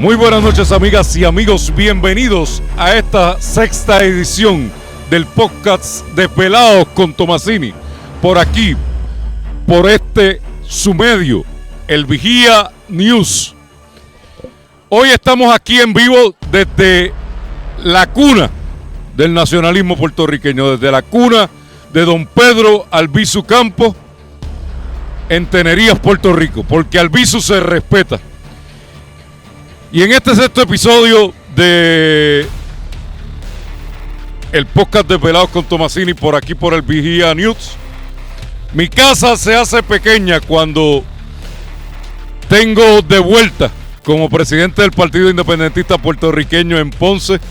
Muy buenas noches, amigas y amigos, bienvenidos a esta sexta edición del podcast de Pelados con Tomasini, por aquí, por su medio, el Vigía News. Hoy estamos aquí en vivo desde la cuna del nacionalismo puertorriqueño, desde la cuna de don Pedro Albizu Campos en Tenerías, Puerto Rico, porque Albizu se respeta. Y en este sexto episodio de el podcast de Pelados con Tomasini, por aquí por el Vigía News, mi casa se hace pequeña cuando tengo de vuelta como presidente del Partido Independentista Puertorriqueño en Ponce,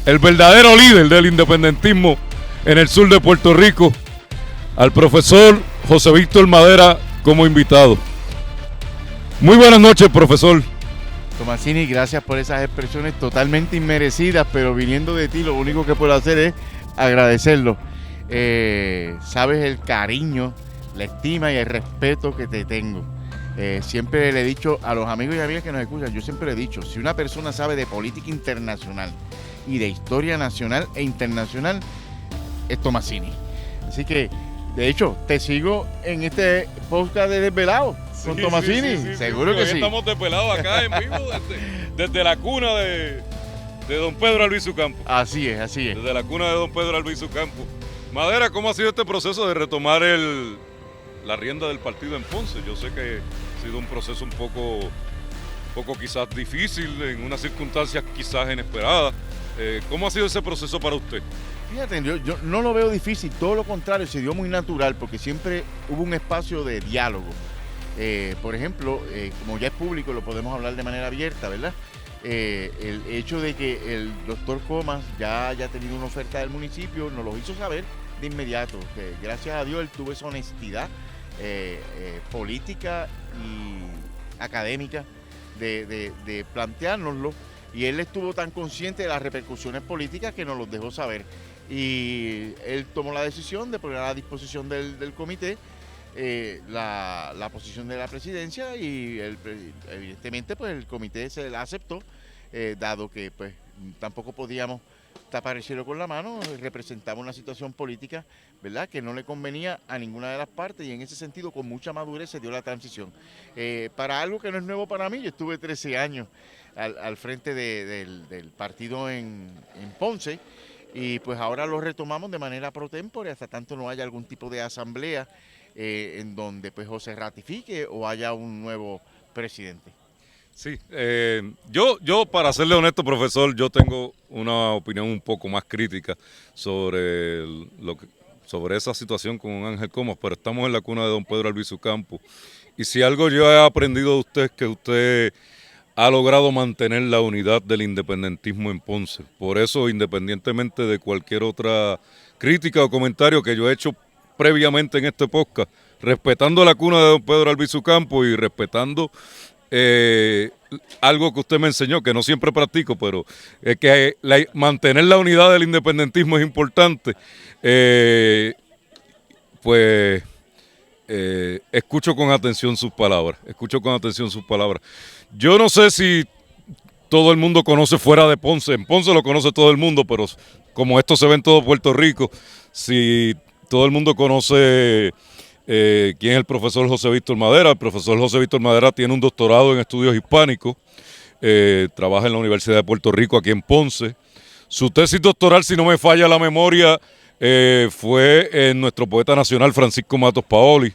el verdadero líder del independentismo en el sur de Puerto Rico, al profesor José Víctor Madera como invitado. Muy buenas noches, profesor. Tomasini, gracias por esas expresiones totalmente inmerecidas, pero viniendo de ti lo único que puedo hacer es agradecerlo. Sabes el cariño, la estima y el respeto que te tengo. Siempre le he dicho a los amigos y amigas que nos escuchan, yo siempre le he dicho, si una persona sabe de política internacional y de historia nacional e internacional, es Tomasini. Así que, de hecho, te sigo en este podcast de Desvelado. Con Tomasini, sí, seguro que sí. Estamos Desvelados acá en vivo desde la cuna de don Pedro Albizu Campos. Así es, así es. Desde la cuna de don Pedro Albizu Campos. Madera, ¿cómo ha sido este proceso de retomar la rienda del partido en Ponce? Yo sé que ha sido un proceso un poco quizás difícil, en unas circunstancias quizás inesperadas. ¿Cómo ha sido ese proceso para usted? Fíjate, yo no lo veo difícil, todo lo contrario, se dio muy natural porque siempre hubo un espacio de diálogo. Por ejemplo, como ya es público, lo podemos hablar de manera abierta, ¿verdad? El hecho de que el doctor Comas ya haya tenido una oferta del municipio nos lo hizo saber de inmediato. Que gracias a Dios él tuvo esa honestidad política y académica de planteárnoslo, y él estuvo tan consciente de las repercusiones políticas que nos los dejó saber. Y él tomó la decisión de poner a la disposición del comité la posición de la presidencia, y evidentemente pues el comité se la aceptó, dado que pues tampoco podíamos tapar el cielo con la mano. Representaba una situación política, ¿verdad?, que no le convenía a ninguna de las partes, y en ese sentido con mucha madurez se dio la transición. Para algo que no es nuevo para mí, yo estuve 13 años al frente del partido en Ponce, y pues ahora lo retomamos de manera pro tempore hasta tanto no haya algún tipo de asamblea en donde pues o se ratifique o haya un nuevo presidente. Sí, yo para serle honesto, profesor, yo tengo una opinión un poco más crítica sobre sobre esa situación con Ángel Comas, pero estamos en la cuna de don Pedro Albizu Campos, y si algo yo he aprendido de usted es que usted ha logrado mantener la unidad del independentismo en Ponce. Por eso, independientemente de cualquier otra crítica o comentario que yo he hecho previamente en este podcast, respetando la cuna de don Pedro Albizu Campos y respetando algo que usted me enseñó, que no siempre practico, pero es que mantener la unidad del independentismo es importante, escucho con atención sus palabras, Yo no sé si todo el mundo conoce fuera de Ponce, en Ponce lo conoce todo el mundo, pero como esto se ve en todo Puerto Rico, si todo el mundo conoce quién es el profesor José Víctor Madera. El profesor José Víctor Madera tiene un doctorado en estudios hispánicos, trabaja en la Universidad de Puerto Rico aquí en Ponce. Su tesis doctoral, si no me falla la memoria, fue en nuestro poeta nacional Francisco Matos Paoli.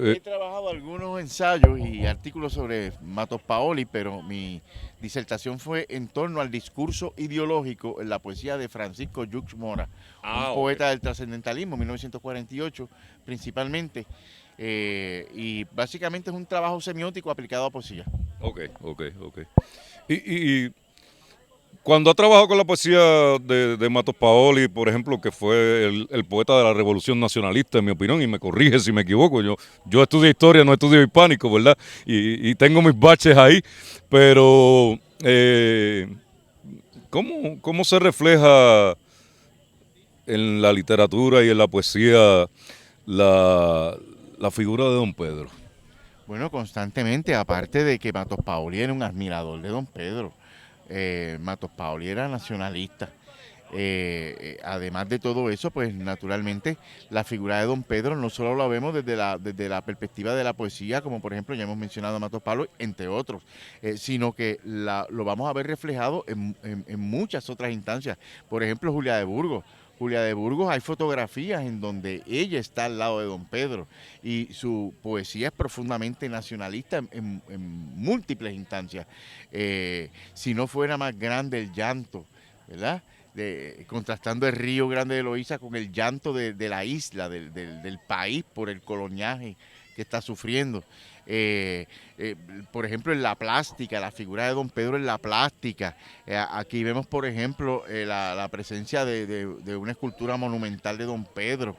He trabajado algunos ensayos y artículos sobre Matos Paoli, pero mi disertación fue en torno al discurso ideológico en la poesía de Francisco Yux Mora, un poeta del trascendentalismo, 1948 principalmente, y básicamente es un trabajo semiótico aplicado a poesía. Ok. Y cuando ha trabajado con la poesía de Matos Paoli, por ejemplo, que fue el poeta de la Revolución Nacionalista, en mi opinión, y me corrige si me equivoco, yo estudié historia, no estudié hispánico, ¿verdad? Y tengo mis baches ahí, pero ¿cómo se refleja en la literatura y en la poesía la figura de don Pedro? Bueno, constantemente, aparte de que Matos Paoli era un admirador de don Pedro, Matos Paoli era nacionalista. Además de todo eso, pues naturalmente la figura de don Pedro no solo la vemos desde la perspectiva de la poesía, como por ejemplo ya hemos mencionado a Matos Paoli, entre otros, sino que lo vamos a ver reflejado en muchas otras instancias. Por ejemplo, Julia de Burgos. Julia de Burgos, hay fotografías en donde ella está al lado de don Pedro y su poesía es profundamente nacionalista en múltiples instancias. Si no fuera más grande el llanto, ¿verdad? Contrastando el río Grande de Loíza con el llanto de la isla, del país por el coloniaje que está sufriendo. Por ejemplo, en la plástica, la figura de don Pedro en la plástica. Aquí vemos, por ejemplo, la presencia de una escultura monumental de don Pedro.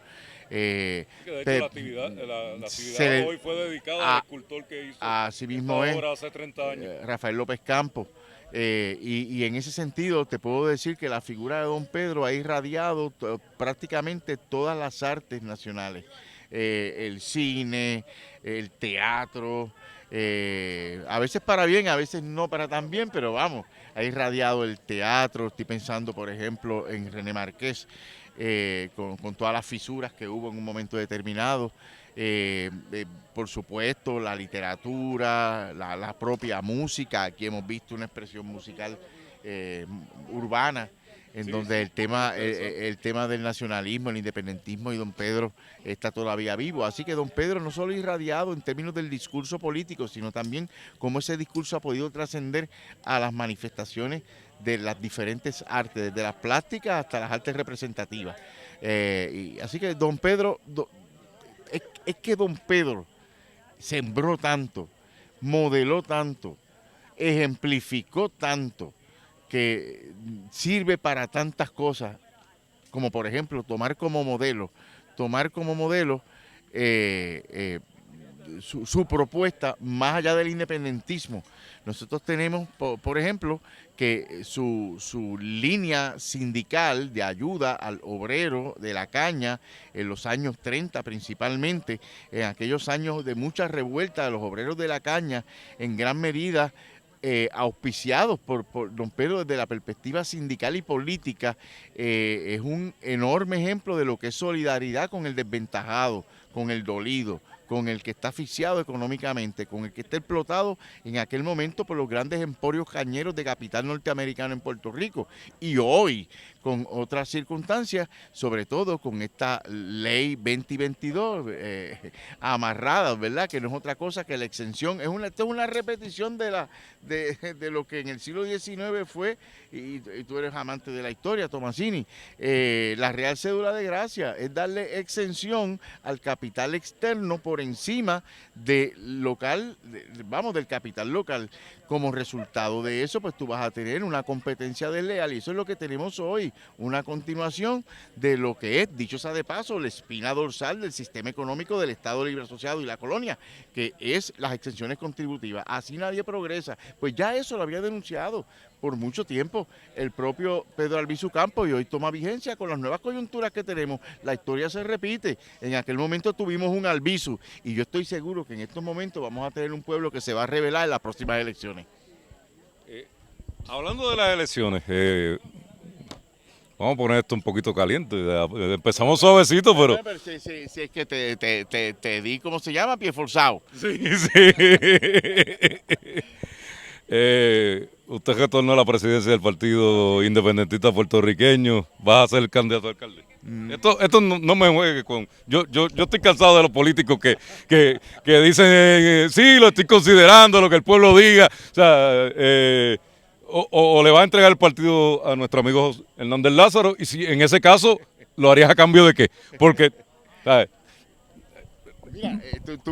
De hecho, la actividad hoy fue dedicada al escultor que hizo así mismo esta obra hace 30 años. Rafael López Campos. Y en ese sentido te puedo decir que la figura de don Pedro ha irradiado prácticamente todas las artes nacionales, el cine, el teatro, a veces para bien, a veces no para tan bien, pero vamos, ha irradiado el teatro. Estoy pensando por ejemplo en René Márquez, con todas las fisuras que hubo en un momento determinado. Por supuesto, la literatura, la propia música. Aquí hemos visto una expresión musical urbana, en donde el tema del nacionalismo, el independentismo y don Pedro está todavía vivo. Así que don Pedro no solo irradiado en términos del discurso político, sino también cómo ese discurso ha podido trascender a las manifestaciones de las diferentes artes, desde las plásticas hasta las artes representativas. Así que don Pedro... Es que don Pedro sembró tanto, modeló tanto, ejemplificó tanto, que sirve para tantas cosas, como por ejemplo tomar como modelo su propuesta más allá del independentismo. Nosotros tenemos, por ejemplo, que su línea sindical de ayuda al obrero de la caña en los años 30 principalmente, en aquellos años de mucha revuelta de los obreros de la caña, en gran medida auspiciados por don Pedro desde la perspectiva sindical y política, es un enorme ejemplo de lo que es solidaridad con el desventajado, con el dolido, con el que está asfixiado económicamente, con el que está explotado en aquel momento por los grandes emporios cañeros de capital norteamericano en Puerto Rico. Y hoy, con otras circunstancias, sobre todo con esta ley 2022 amarrada, ¿verdad? Que no es otra cosa que la exención. Esto es una repetición de lo que en el siglo XIX fue, y tú eres amante de la historia, Tomasini, la Real Cédula de Gracia, es darle exención al capital externo por encima del capital local. Como resultado de eso, pues tú vas a tener una competencia desleal, y eso es lo que tenemos hoy, una continuación de lo que es, dicho sea de paso, la espina dorsal del sistema económico del Estado Libre Asociado y la colonia, que es las exenciones contributivas. Así nadie progresa. Pues ya eso lo había denunciado por mucho tiempo el propio Pedro Albizu Campos, y hoy toma vigencia con las nuevas coyunturas que tenemos. La historia se repite. En aquel momento tuvimos un Albizu, y yo estoy seguro que en estos momentos vamos a tener un pueblo que se va a rebelar en las próximas elecciones. Hablando de las elecciones, vamos a poner esto un poquito caliente. Empezamos suavecito, pero... Si es que te di, ¿cómo se llama? Pie forzado. Sí, sí. Usted retornó a la presidencia del Partido Independentista Puertorriqueño. ¿Vas a ser candidato a alcalde? Esto no me juegue con... Yo estoy cansado de los políticos que dicen, sí, lo estoy considerando, lo que el pueblo diga. O sea, o le va a entregar el partido a nuestro amigo Hernández Lázaro, y si en ese caso, ¿lo harías a cambio de qué? Porque, ¿sabes? Mira,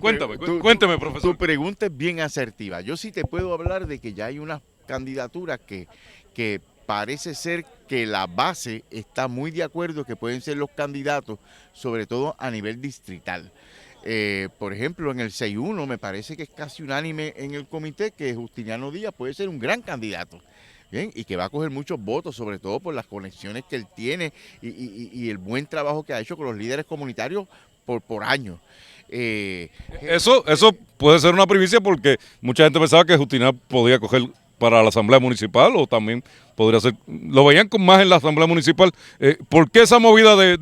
Cuéntame, profesor. Tu pregunta es bien asertiva. Yo sí te puedo hablar de que ya hay unas candidaturas que parece ser que la base está muy de acuerdo que pueden ser los candidatos, sobre todo a nivel distrital. Por ejemplo, en el 6-1 me parece que es casi unánime en el comité que Justiniano Díaz puede ser un gran candidato. Bien, y que va a coger muchos votos, sobre todo por las conexiones que él tiene y el buen trabajo que ha hecho con los líderes comunitarios por años. Eso puede ser una primicia porque mucha gente pensaba que Justiniano podía coger para la Asamblea Municipal o también podría ser, lo veían con más en la Asamblea Municipal. ¿Por qué esa movida de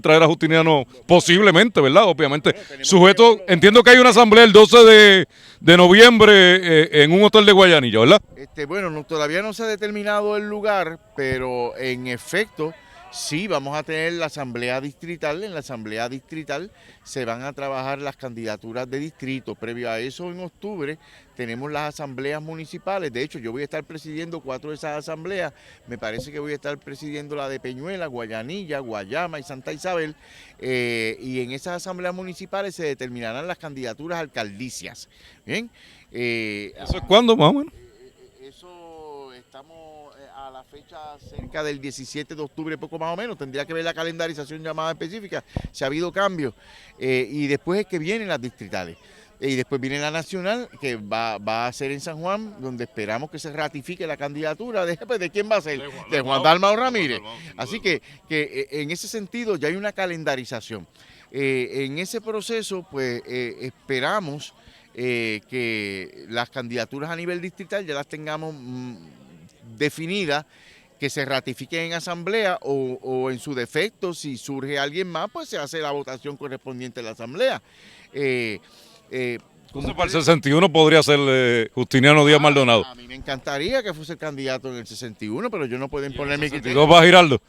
traer a Justiniano posiblemente, verdad? Obviamente, sujeto, entiendo que hay una asamblea el 12 de noviembre en un hotel de Guayanilla, ¿verdad? Bueno, todavía no se ha determinado el lugar, pero en efecto, sí, vamos a tener la asamblea distrital. En la asamblea distrital se van a trabajar las candidaturas de distrito. Previo a eso, en octubre, tenemos las asambleas municipales. De hecho, yo voy a estar presidiendo 4 de esas asambleas. Me parece que voy a estar presidiendo la de Peñuela, Guayanilla, Guayama y Santa Isabel. Y en esas asambleas municipales se determinarán las candidaturas alcaldicias. ¿Bien? ¿Eso es cuándo, más o menos? Eso estamos a la fecha cerca del 17 de octubre, poco más o menos. Tendría que ver la calendarización llamada específica, si ha habido cambios. Y después es que vienen las distritales. Y después viene la nacional, que va a ser en San Juan, donde esperamos que se ratifique la candidatura. ¿De quién va a ser? De Juan Dalmau Ramírez. Así que en ese sentido ya hay una calendarización. En ese proceso, pues esperamos que las candidaturas a nivel distrital ya las tengamos definidas, que se ratifiquen en asamblea o en su defecto, si surge alguien más, pues se hace la votación correspondiente a la asamblea. Entonces, para el 61 podría ser Justiniano Díaz Maldonado. A mí me encantaría que fuese el candidato en el 61, pero yo no puedo imponer mi criterio. ¿Dos va Giraldo?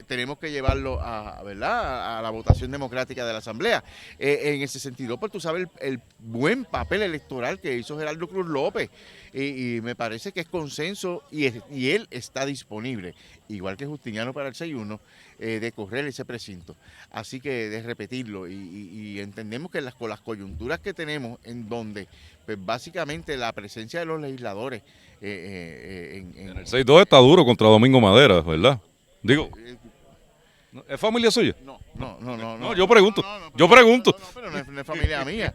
Tenemos que llevarlo ¿verdad? A la votación democrática de la Asamblea. En el 62, pues tú sabes el buen papel electoral que hizo Gerardo Cruz López. Y me parece que es consenso y él está disponible, igual que Justiniano para el 61, de correr ese precinto. Así que de repetirlo y entendemos que con las coyunturas que tenemos, en donde pues básicamente la presencia de los legisladores en el 6-2 está duro contra Domingo Madera, ¿verdad? Digo, ¿es familia suya? No, yo pregunto. Yo pregunto. No, pero no es familia mía.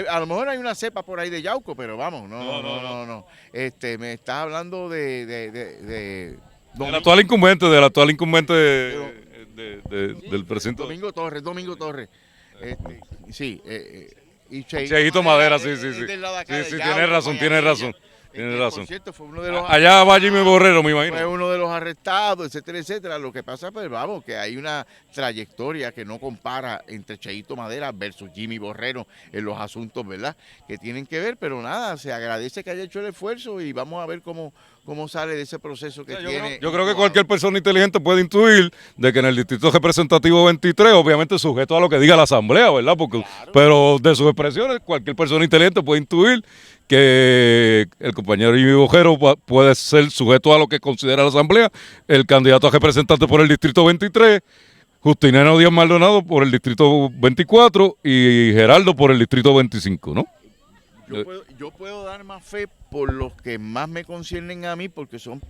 A lo mejor hay una cepa por ahí de Yauco, pero vamos, no. Me estás hablando del actual incumbente, del presidente. Domingo Torres. Sí, y Cheito Madera, sí. Sí, tienes razón. Por cierto, fue uno de los allá va Jimmy Borrero, me imagino. Fue uno de los arrestados, etcétera. Lo que pasa, pues vamos, que hay una trayectoria que no compara entre Cheito Madera versus Jimmy Borrero en los asuntos, ¿verdad? Que tienen que ver, pero nada, se agradece que haya hecho el esfuerzo y vamos a ver cómo sale de ese proceso que tiene. Yo creo que cualquier persona inteligente puede intuir de que en el distrito representativo 23, obviamente sujeto a lo que diga la asamblea, ¿verdad? Porque, claro. Pero de sus expresiones, cualquier persona inteligente puede intuir que el compañero Jimmy Borrero puede ser sujeto a lo que considera la asamblea, el candidato a representante por el distrito 23, Justiniano Díaz Maldonado por el distrito 24 y Geraldo por el distrito 25, ¿no? Yo puedo dar más fe por los que más me conciernen a mí, porque son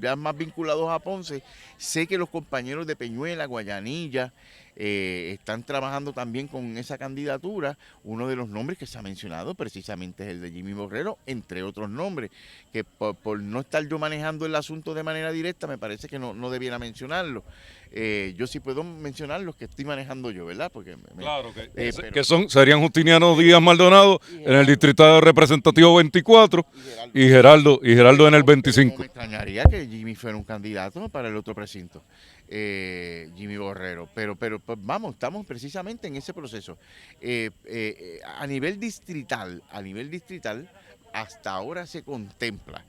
ya más vinculados a Ponce. Sé que los compañeros de Peñuela, Guayanilla, están trabajando también con esa candidatura. Uno de los nombres que se ha mencionado precisamente es el de Jimmy Borrero, entre otros nombres, que por no estar yo manejando el asunto de manera directa, me parece que no debiera mencionarlo. Yo sí puedo mencionar los que estoy manejando yo, ¿verdad? Porque claro, que serían Justiniano Díaz Maldonado en el distrito representativo 24 y Geraldo en el 25. Me extrañaría que Jimmy fuera un candidato para el otro precinto, Jimmy Borrero, pero pues, vamos, estamos precisamente en ese proceso. A nivel distrital, hasta ahora se contempla,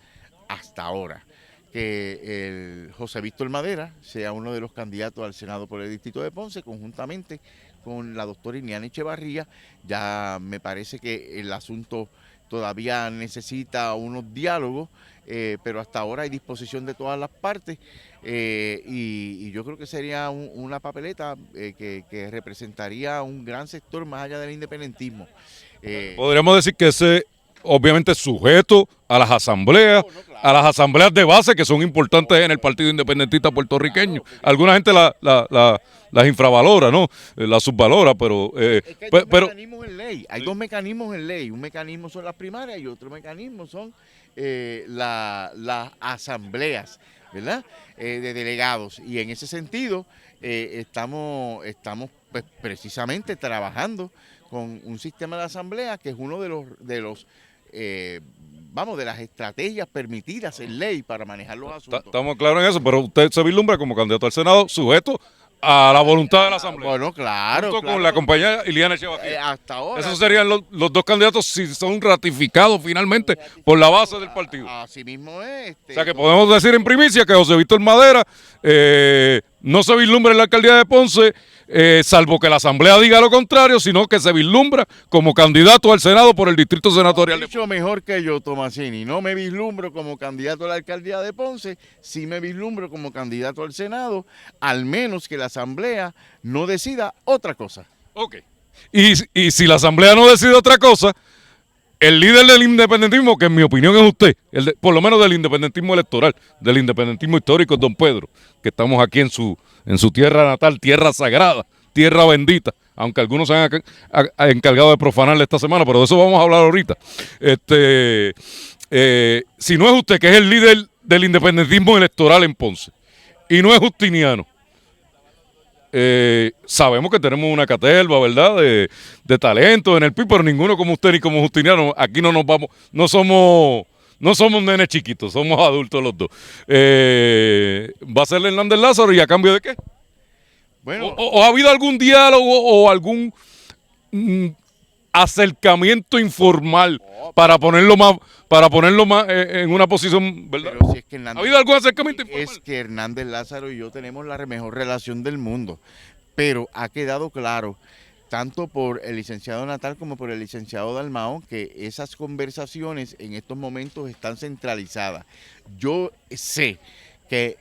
que el José Víctor Madera sea uno de los candidatos al Senado por el distrito de Ponce, conjuntamente con la doctora Iniana Echevarría. Ya me parece que el asunto todavía necesita unos diálogos, pero hasta ahora hay disposición de todas las partes, y yo creo que sería una papeleta que representaría un gran sector más allá del independentismo. Podríamos decir que ese obviamente sujeto a las asambleas, No, claro. a las asambleas de base que son importantes en el Partido Independentista puertorriqueño. Alguna gente las infravalora, ¿no? Las subvalora, pero... Es que hay dos pero mecanismos en ley. Hay dos mecanismos en ley. Un mecanismo son las primarias y otro mecanismo son las asambleas, ¿verdad? De delegados. Y en ese sentido estamos pues, precisamente trabajando con un sistema de asamblea que es uno de las estrategias permitidas en ley para manejar los asuntos. estamos claros en eso, pero usted se vislumbra como candidato al Senado sujeto a la voluntad de la Asamblea. Bueno, claro. Junto claro. con la compañera Iliana Echevarría. Hasta ahora. Esos serían los dos candidatos si son ratificados finalmente por la base del partido. Así mismo es. O sea que podemos decir en primicia que José Víctor Madera no se vislumbra en la alcaldía de Ponce, salvo que la Asamblea diga lo contrario, sino que se vislumbra como candidato al Senado por el Distrito Senatorial de Ponce. Mucho mejor que yo, Tomasini. No me vislumbro como candidato a la alcaldía de Ponce, sí me vislumbro como candidato al Senado, al menos que la Asamblea no decida otra cosa. Ok. Y si la Asamblea no decide otra cosa, el líder del independentismo, que en mi opinión es usted, por lo menos del independentismo electoral, del independentismo histórico, es don Pedro, que estamos aquí en su tierra natal, tierra sagrada, tierra bendita, aunque algunos se han encargado de profanarle esta semana, pero de eso vamos a hablar ahorita. Si no es usted, que es el líder del independentismo electoral en Ponce, y no es justiniano, sabemos que tenemos una caterva, ¿verdad? De talento en el PIB, pero ninguno como usted ni como Justiniano. Aquí no nos vamos, no somos nenes chiquitos, somos adultos los dos. ¿Va a ser Hernández Lázaro y a cambio de qué? Bueno, ¿O ha habido algún diálogo o algún acercamiento informal para ponerlo más en una posición, ¿verdad? pero si es que ¿Ha habido algún acercamiento informal? Es que Hernández Lázaro y yo tenemos la mejor relación del mundo, pero ha quedado claro, tanto por el licenciado Natal como por el licenciado Dalmao, que esas conversaciones en estos momentos están centralizadas. Yo sé que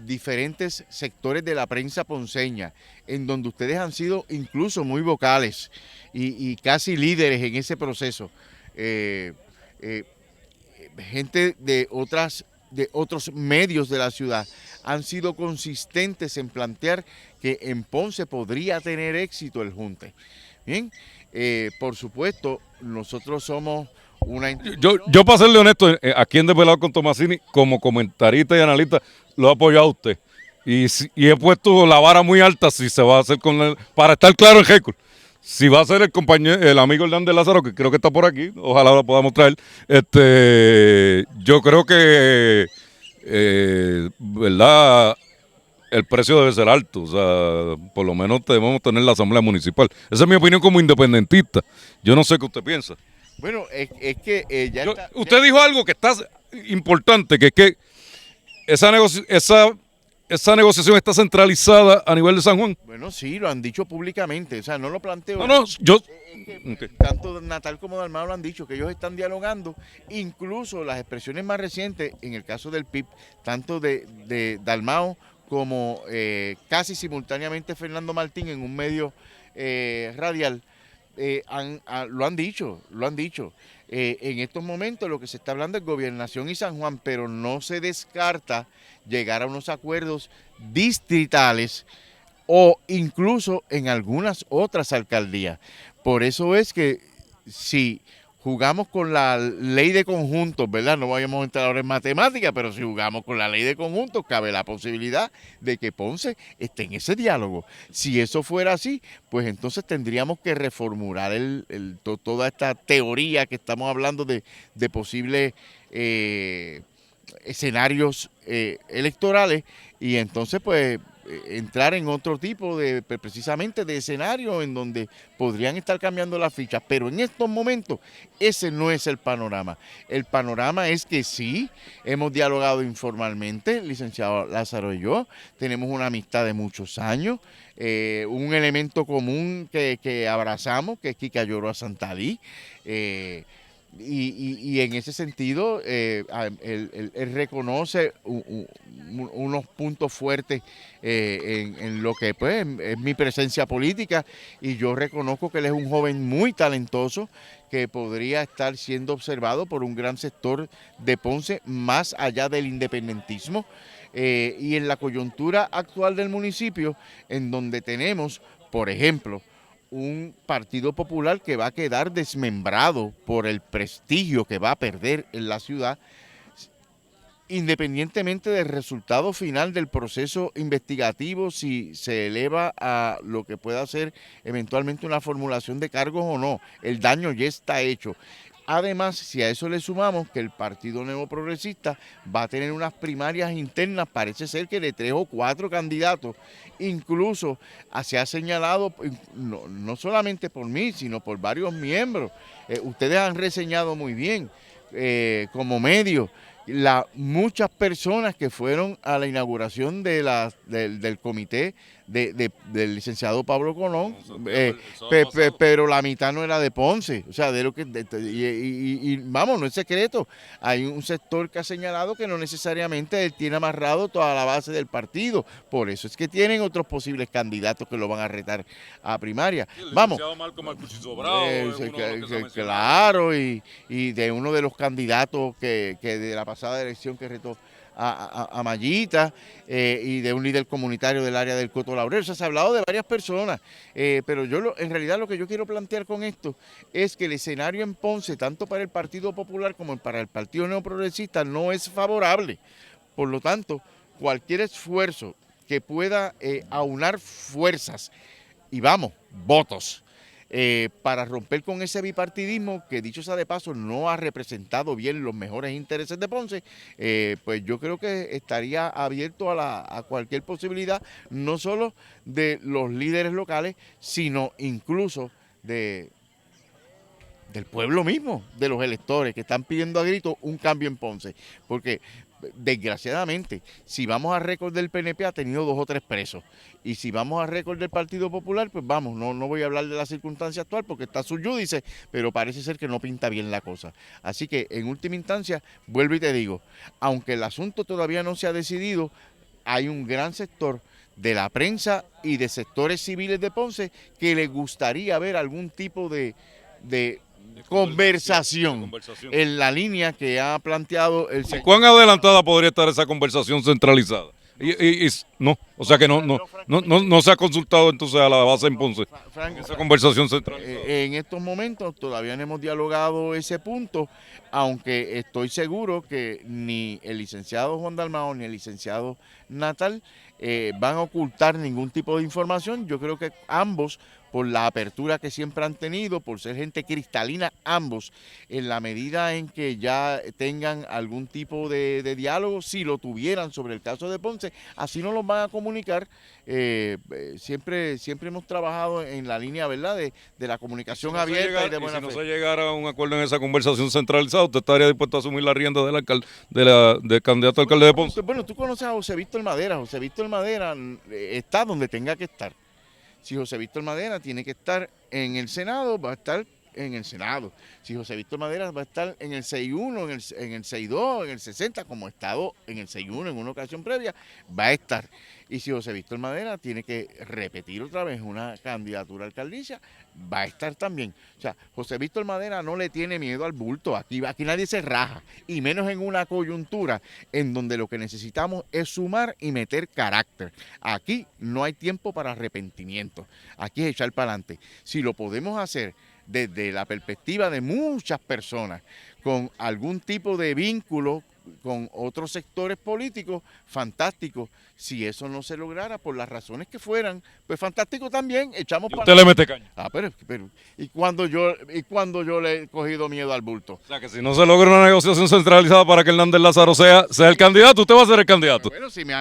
diferentes sectores de la prensa ponceña, en donde ustedes han sido incluso muy vocales y casi líderes en ese proceso, gente de otros medios de la ciudad han sido consistentes en plantear que en Ponce podría tener éxito el junte. Bien, por supuesto, nosotros somos una institución. Yo para serle honesto, aquí en Desvelado con Tomasini, como comentarista y analista, lo he apoyado a usted. Y he puesto la vara muy alta si se va a hacer con él, para estar claro en récord. Si va a ser el amigo Hernández Lázaro, que creo que está por aquí, ojalá lo podamos traer. Yo creo que, ¿verdad? El precio debe ser alto, o sea, por lo menos debemos tener la asamblea municipal. Esa es mi opinión como independentista. Yo no sé qué usted piensa. Bueno, es que Usted dijo algo que está importante, que es que esa negociación está centralizada a nivel de San Juan. Bueno, sí, lo han dicho públicamente, o sea, no lo planteo. No, yo... Okay. Tanto Natal como Dalmau lo han dicho, que ellos están dialogando, incluso las expresiones más recientes, en el caso del PIB, tanto de Dalmau como casi simultáneamente Fernando Martín en un medio radial, lo han dicho. En estos momentos lo que se está hablando es Gobernación y San Juan, pero no se descarta llegar a unos acuerdos distritales o incluso en algunas otras alcaldías. Por eso es que si jugamos con la ley de conjuntos, ¿verdad? No vayamos a entrar ahora en matemáticas, pero si jugamos con la ley de conjuntos, cabe la posibilidad de que Ponce esté en ese diálogo. Si eso fuera así, pues entonces tendríamos que reformular toda esta teoría que estamos hablando de posibles escenarios electorales y entonces pues entrar en otro tipo precisamente de escenario en donde podrían estar cambiando las fichas, pero en estos momentos ese no es el panorama. El panorama es que sí, hemos dialogado informalmente, el licenciado Lázaro y yo, tenemos una amistad de muchos años, un elemento común que abrazamos, que es Quica Lloro a Santadí, y en ese sentido, él reconoce unos puntos fuertes en lo que pues, es mi presencia política, y yo reconozco que él es un joven muy talentoso que podría estar siendo observado por un gran sector de Ponce más allá del independentismo. Y en la coyuntura actual del municipio, en donde tenemos, por ejemplo, un Partido Popular que va a quedar desmembrado por el prestigio que va a perder en la ciudad, independientemente del resultado final del proceso investigativo, si se eleva a lo que pueda ser eventualmente una formulación de cargos o no, el daño ya está hecho. Además, si a eso le sumamos que el Partido Nuevo Progresista va a tener unas primarias internas, parece ser que de 3 o 4 candidatos, incluso se ha señalado, no solamente por mí, sino por varios miembros, ustedes han reseñado muy bien como medio, muchas personas que fueron a la inauguración del comité del licenciado Pablo Colón, pero la mitad no era de Ponce, o sea, de lo que y vamos, no es secreto, hay un sector que ha señalado que no necesariamente él tiene amarrado toda la base del partido, por eso es que tienen otros posibles candidatos que lo van a retar a primaria. Vamos, claro, y de uno de los candidatos que de la pasada elección que retó a Mayita, y de un líder comunitario del área del Coto Laurel. O sea, se ha hablado de varias personas, pero en realidad lo que yo quiero plantear con esto es que el escenario en Ponce, tanto para el Partido Popular como para el Partido Neoprogresista, no es favorable. Por lo tanto, cualquier esfuerzo que pueda aunar fuerzas y votos, para romper con ese bipartidismo que, dicho sea de paso, no ha representado bien los mejores intereses de Ponce, pues yo creo que estaría abierto a cualquier posibilidad, no solo de los líderes locales, sino incluso del pueblo mismo, de los electores que están pidiendo a gritos un cambio en Ponce, porque desgraciadamente, si vamos a récord del PNP, ha tenido 2 o 3 presos, y si vamos a récord del Partido Popular, pues vamos, no voy a hablar de la circunstancia actual porque está su judice, pero parece ser que no pinta bien la cosa. Así que en última instancia, vuelvo y te digo, aunque el asunto todavía no se ha decidido, hay un gran sector de la prensa y de sectores civiles de Ponce que les gustaría ver algún tipo de conversación en la línea que ha planteado el sector. ¿Cuán adelantada podría estar esa conversación centralizada? No, o sea que no se ha consultado entonces a la base en Ponce esa conversación centralizada. En estos momentos todavía no hemos dialogado ese punto, aunque estoy seguro que ni el licenciado Juan Dalmao ni el licenciado Natal van a ocultar ningún tipo de información. Yo creo que ambos, por la apertura que siempre han tenido, por ser gente cristalina, ambos, en la medida en que ya tengan algún tipo de diálogo, si lo tuvieran sobre el caso de Ponce, así nos los van a comunicar. Siempre hemos trabajado en la línea, ¿verdad?, de la comunicación abierta y de buena fe. Si no se llegara a un acuerdo en esa conversación centralizada, ¿usted estaría dispuesto a asumir la rienda del candidato a alcalde de Ponce? Bueno, tú conoces a José Víctor Madera. José Víctor Madera está donde tenga que estar. Si José Víctor Madera tiene que estar en el Senado, va a estar en el Senado. Si José Víctor Madera va a estar en el 6-1, en el 6-2, en el 60, como ha estado en el 6-1 en una ocasión previa, va a estar. Y si José Víctor Madera tiene que repetir otra vez una candidatura a alcaldicia, va a estar también. O sea, José Víctor Madera no le tiene miedo al bulto. Aquí nadie se raja, y menos en una coyuntura en donde lo que necesitamos es sumar y meter carácter. Aquí no hay tiempo para arrepentimiento. Aquí es echar para adelante. Si lo podemos hacer desde la perspectiva de muchas personas con algún tipo de vínculo con otros sectores políticos, fantástico. Si eso no se lograra por las razones que fueran, pues fantástico también, echamos para... ¿Usted le mete caña? Pero ¿y cuando yo le he cogido miedo al bulto? O sea, que si no se logra una negociación centralizada para que Hernández Lázaro sea el candidato, usted va a ser el candidato. Bueno, si me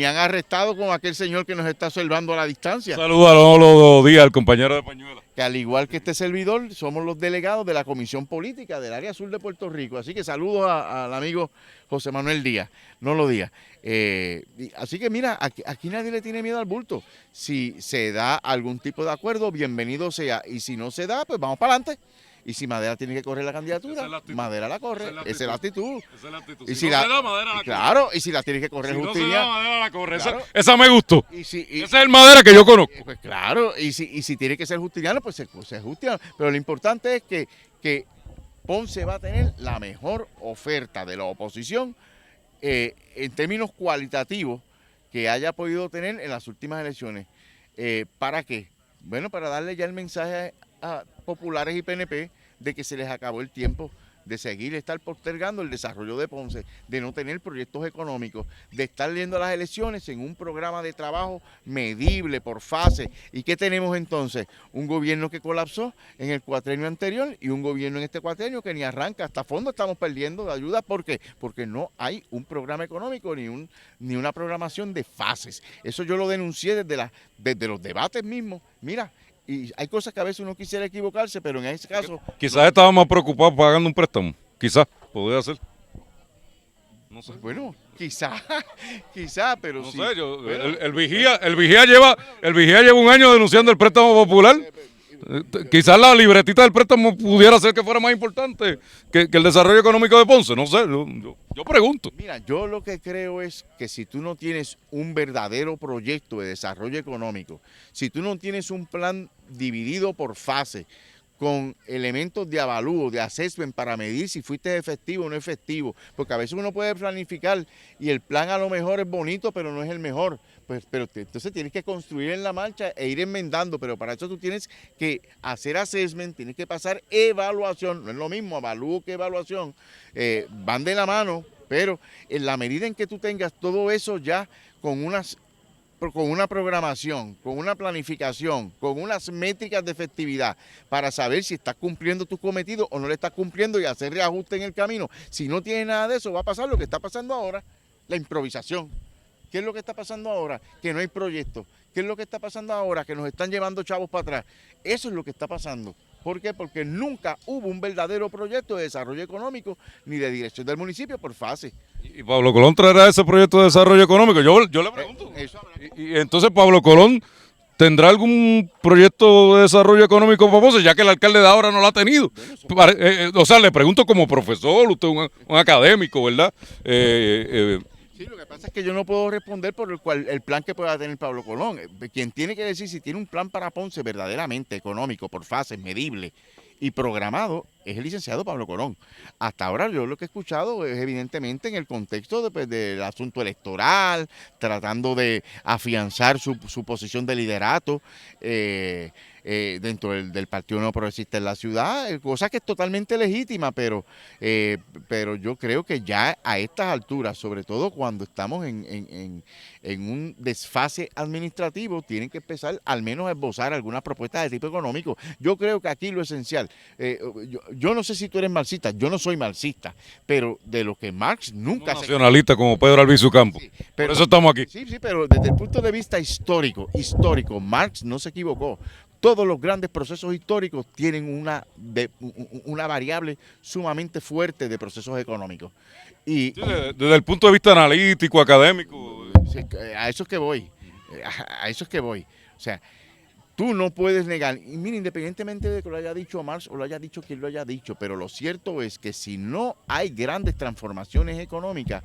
han arrestado con aquel señor que nos está observando a la distancia. Saludos a Lolo Díaz, el compañero de Pañuela. Que al igual que este servidor, somos los delegados de la Comisión Política del Área Sur de Puerto Rico. Así que saludos al amigo José Manuel Díaz, no lo Díaz. Así que mira, aquí nadie le tiene miedo al bulto. Si se da algún tipo de acuerdo, bienvenido sea. Y si no se da, pues vamos para adelante. Y si Madera tiene que correr la candidatura, Madera la corre. Esa es la actitud. Esa es la actitud. Y Si no se da, Madera la corre. Claro, y si la tiene que correr Si no se Justiniano. da, Madera la corre. Claro. Esa me gustó. Ese Ese es el Madera que yo conozco. Pues claro, y si tiene que ser Justiniano, pues es Justiniano. Pero lo importante es que Ponce va a tener la mejor oferta de la oposición en términos cualitativos que haya podido tener en las últimas elecciones. ¿Para qué? Bueno, para darle ya el mensaje a populares y PNP de que se les acabó el tiempo de seguir, estar postergando el desarrollo de Ponce, de no tener proyectos económicos, de estar yendo a las elecciones en un programa de trabajo medible por fase. ¿Y qué tenemos entonces? Un gobierno que colapsó en el cuatrenio anterior y un gobierno en este cuatrenio que ni arranca. Hasta fondo estamos perdiendo de ayuda. ¿Por qué? Porque no hay un programa económico ni una programación de fases. Eso yo lo denuncié desde los debates mismos. Mira, y hay cosas que a veces uno quisiera equivocarse, pero en ese caso... Quizás estaba más preocupado pagando un préstamo. Quizás, podría ser. No sé. Bueno, quizá, pero No sí. sé, Bueno, el vigía lleva un año denunciando el préstamo popular. Quizás la libretita del préstamo pudiera ser que fuera más importante que el desarrollo económico de Ponce. No sé, yo pregunto. mira, yo lo que creo es que si tú no tienes un verdadero proyecto de desarrollo económico, si tú no tienes un plan dividido por fase, con elementos de avalúo, de assessment para medir si fuiste efectivo o no efectivo, porque a veces uno puede planificar y el plan a lo mejor es bonito, pero no es el mejor. Pues, entonces tienes que construir en la marcha e ir enmendando, pero para eso tú tienes que hacer assessment, tienes que pasar evaluación, no es lo mismo avalúo que evaluación, van de la mano, pero en la medida en que tú tengas todo eso ya con una programación, con una planificación, con unas métricas de efectividad para saber si estás cumpliendo tus cometidos o no le estás cumpliendo y hacer reajuste en el camino. Si no tienes nada de eso, va a pasar lo que está pasando ahora, la improvisación. ¿Qué es lo que está pasando ahora? Que no hay proyectos. ¿Qué es lo que está pasando ahora? Que nos están llevando chavos para atrás. Eso es lo que está pasando. ¿Por qué? Porque nunca hubo un verdadero proyecto de desarrollo económico ni de dirección del municipio por fase. ¿Y Pablo Colón traerá ese proyecto de desarrollo económico? Yo le pregunto. Y entonces Pablo Colón tendrá algún proyecto de desarrollo económico para Ponce, ya que el alcalde de ahora no lo ha tenido. O sea, le pregunto como profesor, usted un académico, ¿verdad? Sí, lo que pasa es que yo no puedo responder por el plan que pueda tener Pablo Colón. Quien tiene que decir si tiene un plan para Ponce verdaderamente económico, por fases, medible y programado, es el licenciado Pablo Colón. Hasta ahora yo lo que he escuchado es evidentemente en el contexto del asunto electoral, tratando de afianzar su posición de liderato dentro del Partido No Progresista en la ciudad, cosa que es totalmente legítima, pero yo creo que ya a estas alturas, sobre todo cuando estamos en un desfase administrativo, tienen que empezar al menos a esbozar algunas propuestas de tipo económico. Yo creo que aquí lo esencial, yo no sé si tú eres marxista, yo no soy marxista, pero de lo que Marx nunca se... Nacionalista como Pedro Albizu Campos. Sí, por eso estamos aquí. Sí, pero desde el punto de vista histórico, Marx no se equivocó. Todos los grandes procesos históricos tienen una variable sumamente fuerte de procesos económicos. Y, sí, desde el punto de vista analítico, académico. A eso es que voy. A eso es que voy. O sea, tú no puedes negar, y mira, independientemente de que lo haya dicho Marx o lo haya dicho quien lo haya dicho, pero lo cierto es que si no hay grandes transformaciones económicas,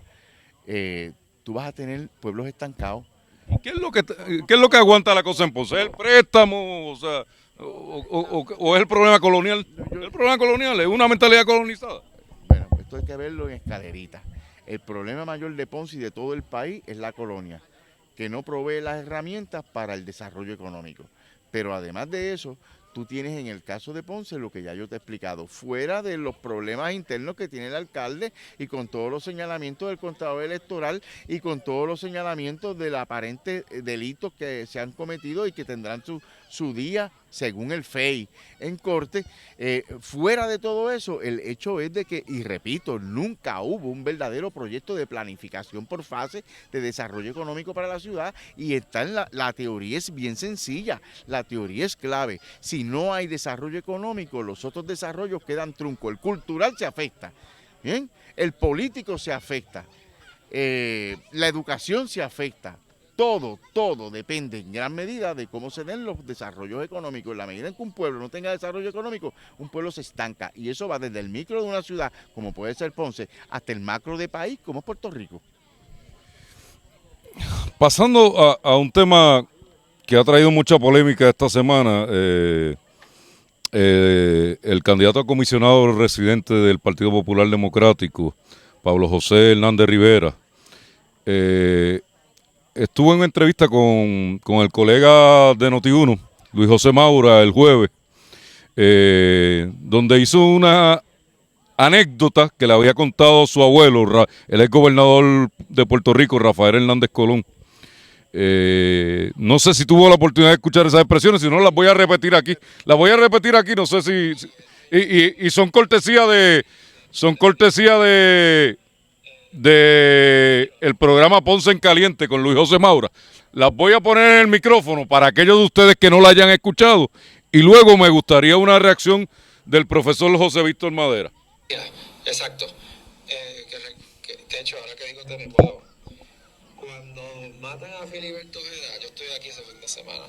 tú vas a tener pueblos estancados. ¿Qué es lo que aguanta la cosa en Ponce? ¿Es el préstamo? O sea, o es el problema colonial? El problema colonial es una mentalidad colonizada. Bueno, esto hay que verlo en escalerita. El problema mayor de Ponce y de todo el país es la colonia, que no provee las herramientas para el desarrollo económico. Pero además de eso, tú tienes en el caso de Ponce lo que ya yo te he explicado, fuera de los problemas internos que tiene el alcalde y con todos los señalamientos del contador electoral y con todos los señalamientos del aparente delitos que se han cometido y que tendrán su día según el FEI en corte, fuera de todo eso, el hecho es de que, y repito, nunca hubo un verdadero proyecto de planificación por fase de desarrollo económico para la ciudad y la teoría es bien sencilla, la teoría es clave. Si no hay desarrollo económico, los otros desarrollos quedan truncos. El cultural se afecta, ¿bien? El político se afecta, la educación se afecta. todo depende en gran medida de cómo se den los desarrollos económicos. En la medida en que un pueblo no tenga desarrollo económico, un pueblo se estanca. Y eso va desde el micro de una ciudad, como puede ser Ponce, hasta el macro de país, como es Puerto Rico. Pasando a un tema que ha traído mucha polémica esta semana, el candidato a comisionado residente del Partido Popular Democrático, Pablo José Hernández Rivera, estuvo en una entrevista con el colega de Noti1, Luis José Maura, el jueves, donde hizo una anécdota que le había contado su abuelo, el ex gobernador de Puerto Rico, Rafael Hernández Colón. No sé si tuvo la oportunidad de escuchar esas expresiones, si no las voy a repetir aquí. Las voy a repetir aquí, no sé si y son cortesía de el programa Ponce en Caliente con Luis José Maura. Las voy a poner en el micrófono para aquellos de ustedes que no la hayan escuchado y luego me gustaría una reacción del profesor José Víctor Madera. Exacto. De hecho, ahora que digo te me puedo. Cuando matan a Filiberto Ojeda, yo estoy aquí ese fin de semana.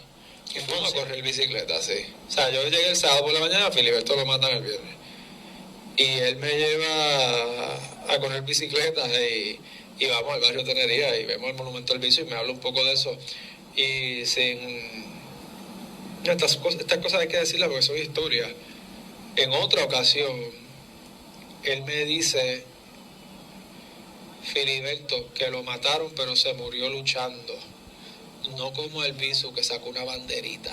Y fuimos a correr bicicleta, sí. O sea, yo llegué el sábado por la mañana, a Filiberto lo matan el viernes. Y él me lleva a correr bicicleta y vamos al barrio Tenería y vemos el Monumento al Vicio y me habla un poco de eso. Y sin... Estas cosas hay que decirlas porque son historias. En otra ocasión, él me dice, Filiberto, que lo mataron pero se murió luchando. No como el Bisu que sacó una banderita.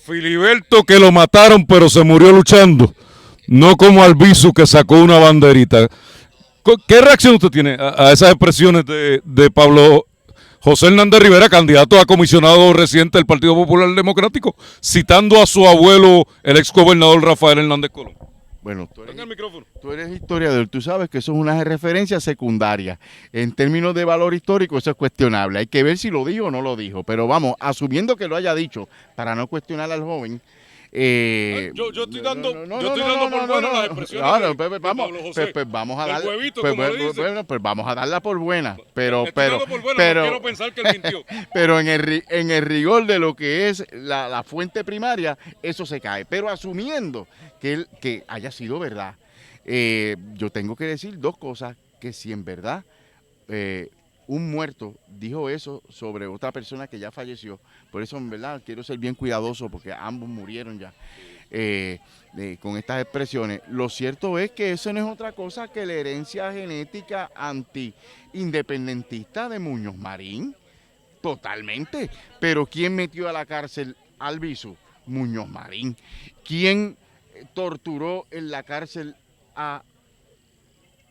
Filiberto que lo mataron pero se murió luchando. No como Albizu que sacó una banderita. ¿Qué reacción usted tiene a esas expresiones de Pablo José Hernández Rivera, candidato a comisionado residente del Partido Popular Democrático, citando a su abuelo, el ex gobernador Rafael Hernández Colón? Bueno, tú eres historiador, tú sabes que eso es una referencia secundaria. En términos de valor histórico, eso es cuestionable. Hay que ver si lo dijo o no lo dijo. Pero vamos, asumiendo que lo haya dicho, para no cuestionar al joven. Yo estoy dando por buena las expresiones de Pablo José. Pues vamos a dar, pues vamos a darla por buena. Pero no quiero pensar que él mintió. Pero en el rigor de lo que es la fuente primaria, eso se cae. Pero asumiendo que haya sido verdad, yo tengo que decir dos cosas, que si en verdad un muerto dijo eso sobre otra persona que ya falleció, por eso en verdad quiero ser bien cuidadoso porque ambos murieron ya con estas expresiones. Lo cierto es que eso no es otra cosa que la herencia genética anti-independentista de Muñoz Marín, totalmente. Pero ¿quién metió a la cárcel a Albizu? Muñoz Marín. ¿Quién torturó en la cárcel a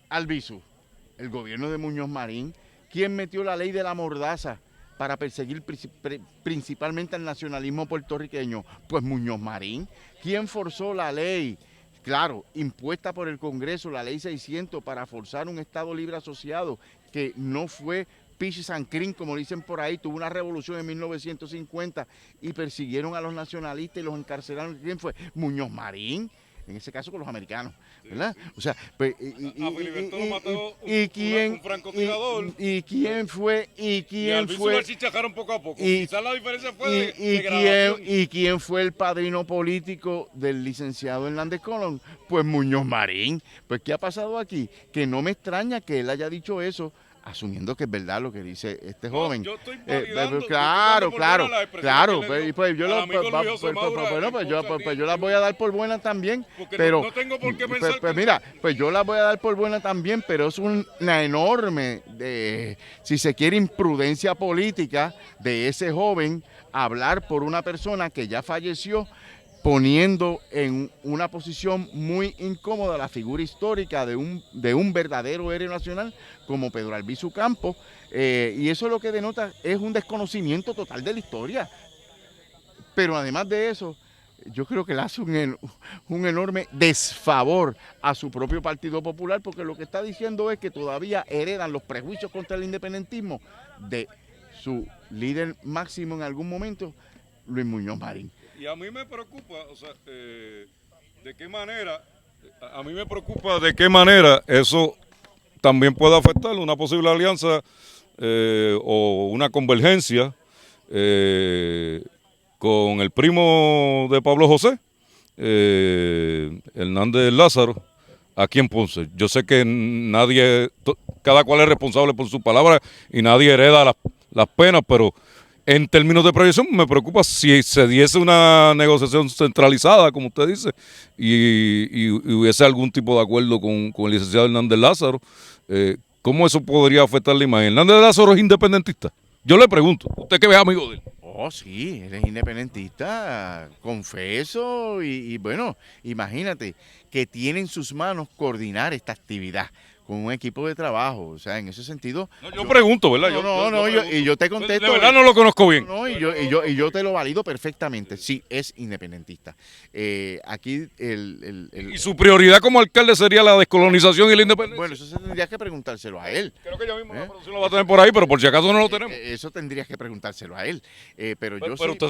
Albizu? El gobierno de Muñoz Marín. ¿Quién metió la ley de la mordaza para perseguir principalmente al nacionalismo puertorriqueño? Pues Muñoz Marín. ¿Quién forzó la ley? Claro, impuesta por el Congreso, la ley 600 para forzar un Estado libre asociado, que no fue Pichis and Cream, como dicen por ahí, tuvo una revolución en 1950 y persiguieron a los nacionalistas y los encarcelaron. ¿Quién fue? Muñoz Marín. En ese caso con los americanos, ¿verdad? O sea, pues, un francotirador. ¿Quién fue? ¿Y lo achichajaron poco a poco. Quizás la diferencia fue de grabación. ¿Y quién fue el padrino político del licenciado Hernández Colón? Pues Muñoz Marín. Pues, ¿qué ha pasado aquí? Que no me extraña que él haya dicho eso, asumiendo que es verdad lo que dice este joven. Yo estoy validando, claro. Pues yo las voy a dar por buenas también. Pero no tengo por qué pensar. Pues yo las voy a dar por buenas también, pero es una enorme, si se quiere, imprudencia política de ese joven hablar por una persona que ya falleció, poniendo en una posición muy incómoda la figura histórica de un verdadero héroe nacional como Pedro Albizu Campos, y eso lo que denota es un desconocimiento total de la historia. Pero además de eso, yo creo que le hace un enorme desfavor a su propio Partido Popular, porque lo que está diciendo es que todavía heredan los prejuicios contra el independentismo de su líder máximo en algún momento, Luis Muñoz Marín. Y a mí me preocupa, o sea, de qué manera eso también puede afectar una posible alianza o una convergencia con el primo de Pablo José, Hernández Lázaro, aquí en Ponce. Yo sé que cada cual es responsable por su palabra y nadie hereda las penas, pero en términos de proyección me preocupa si se diese una negociación centralizada, como usted dice, y hubiese algún tipo de acuerdo con el licenciado Hernández Lázaro. ¿Cómo eso podría afectar la imagen? ¿Hernández Lázaro es independentista? Yo le pregunto, usted que es amigo de él. Oh, sí, él es independentista, confeso, y bueno, imagínate que tiene en sus manos coordinar esta actividad con un equipo de trabajo, o sea, en ese sentido... No, yo pregunto, ¿verdad? Y yo te contesto... De verdad no lo conozco bien. No, y yo te lo valido perfectamente, sí, es independentista. Aquí ¿Y su prioridad como alcalde sería la descolonización y la independencia? Bueno, eso tendrías que preguntárselo a él. Creo que ya mismo la producción lo va a tener por ahí, pero por si acaso no lo tenemos. Eso tendrías que preguntárselo a él. Pero Pero sí, usted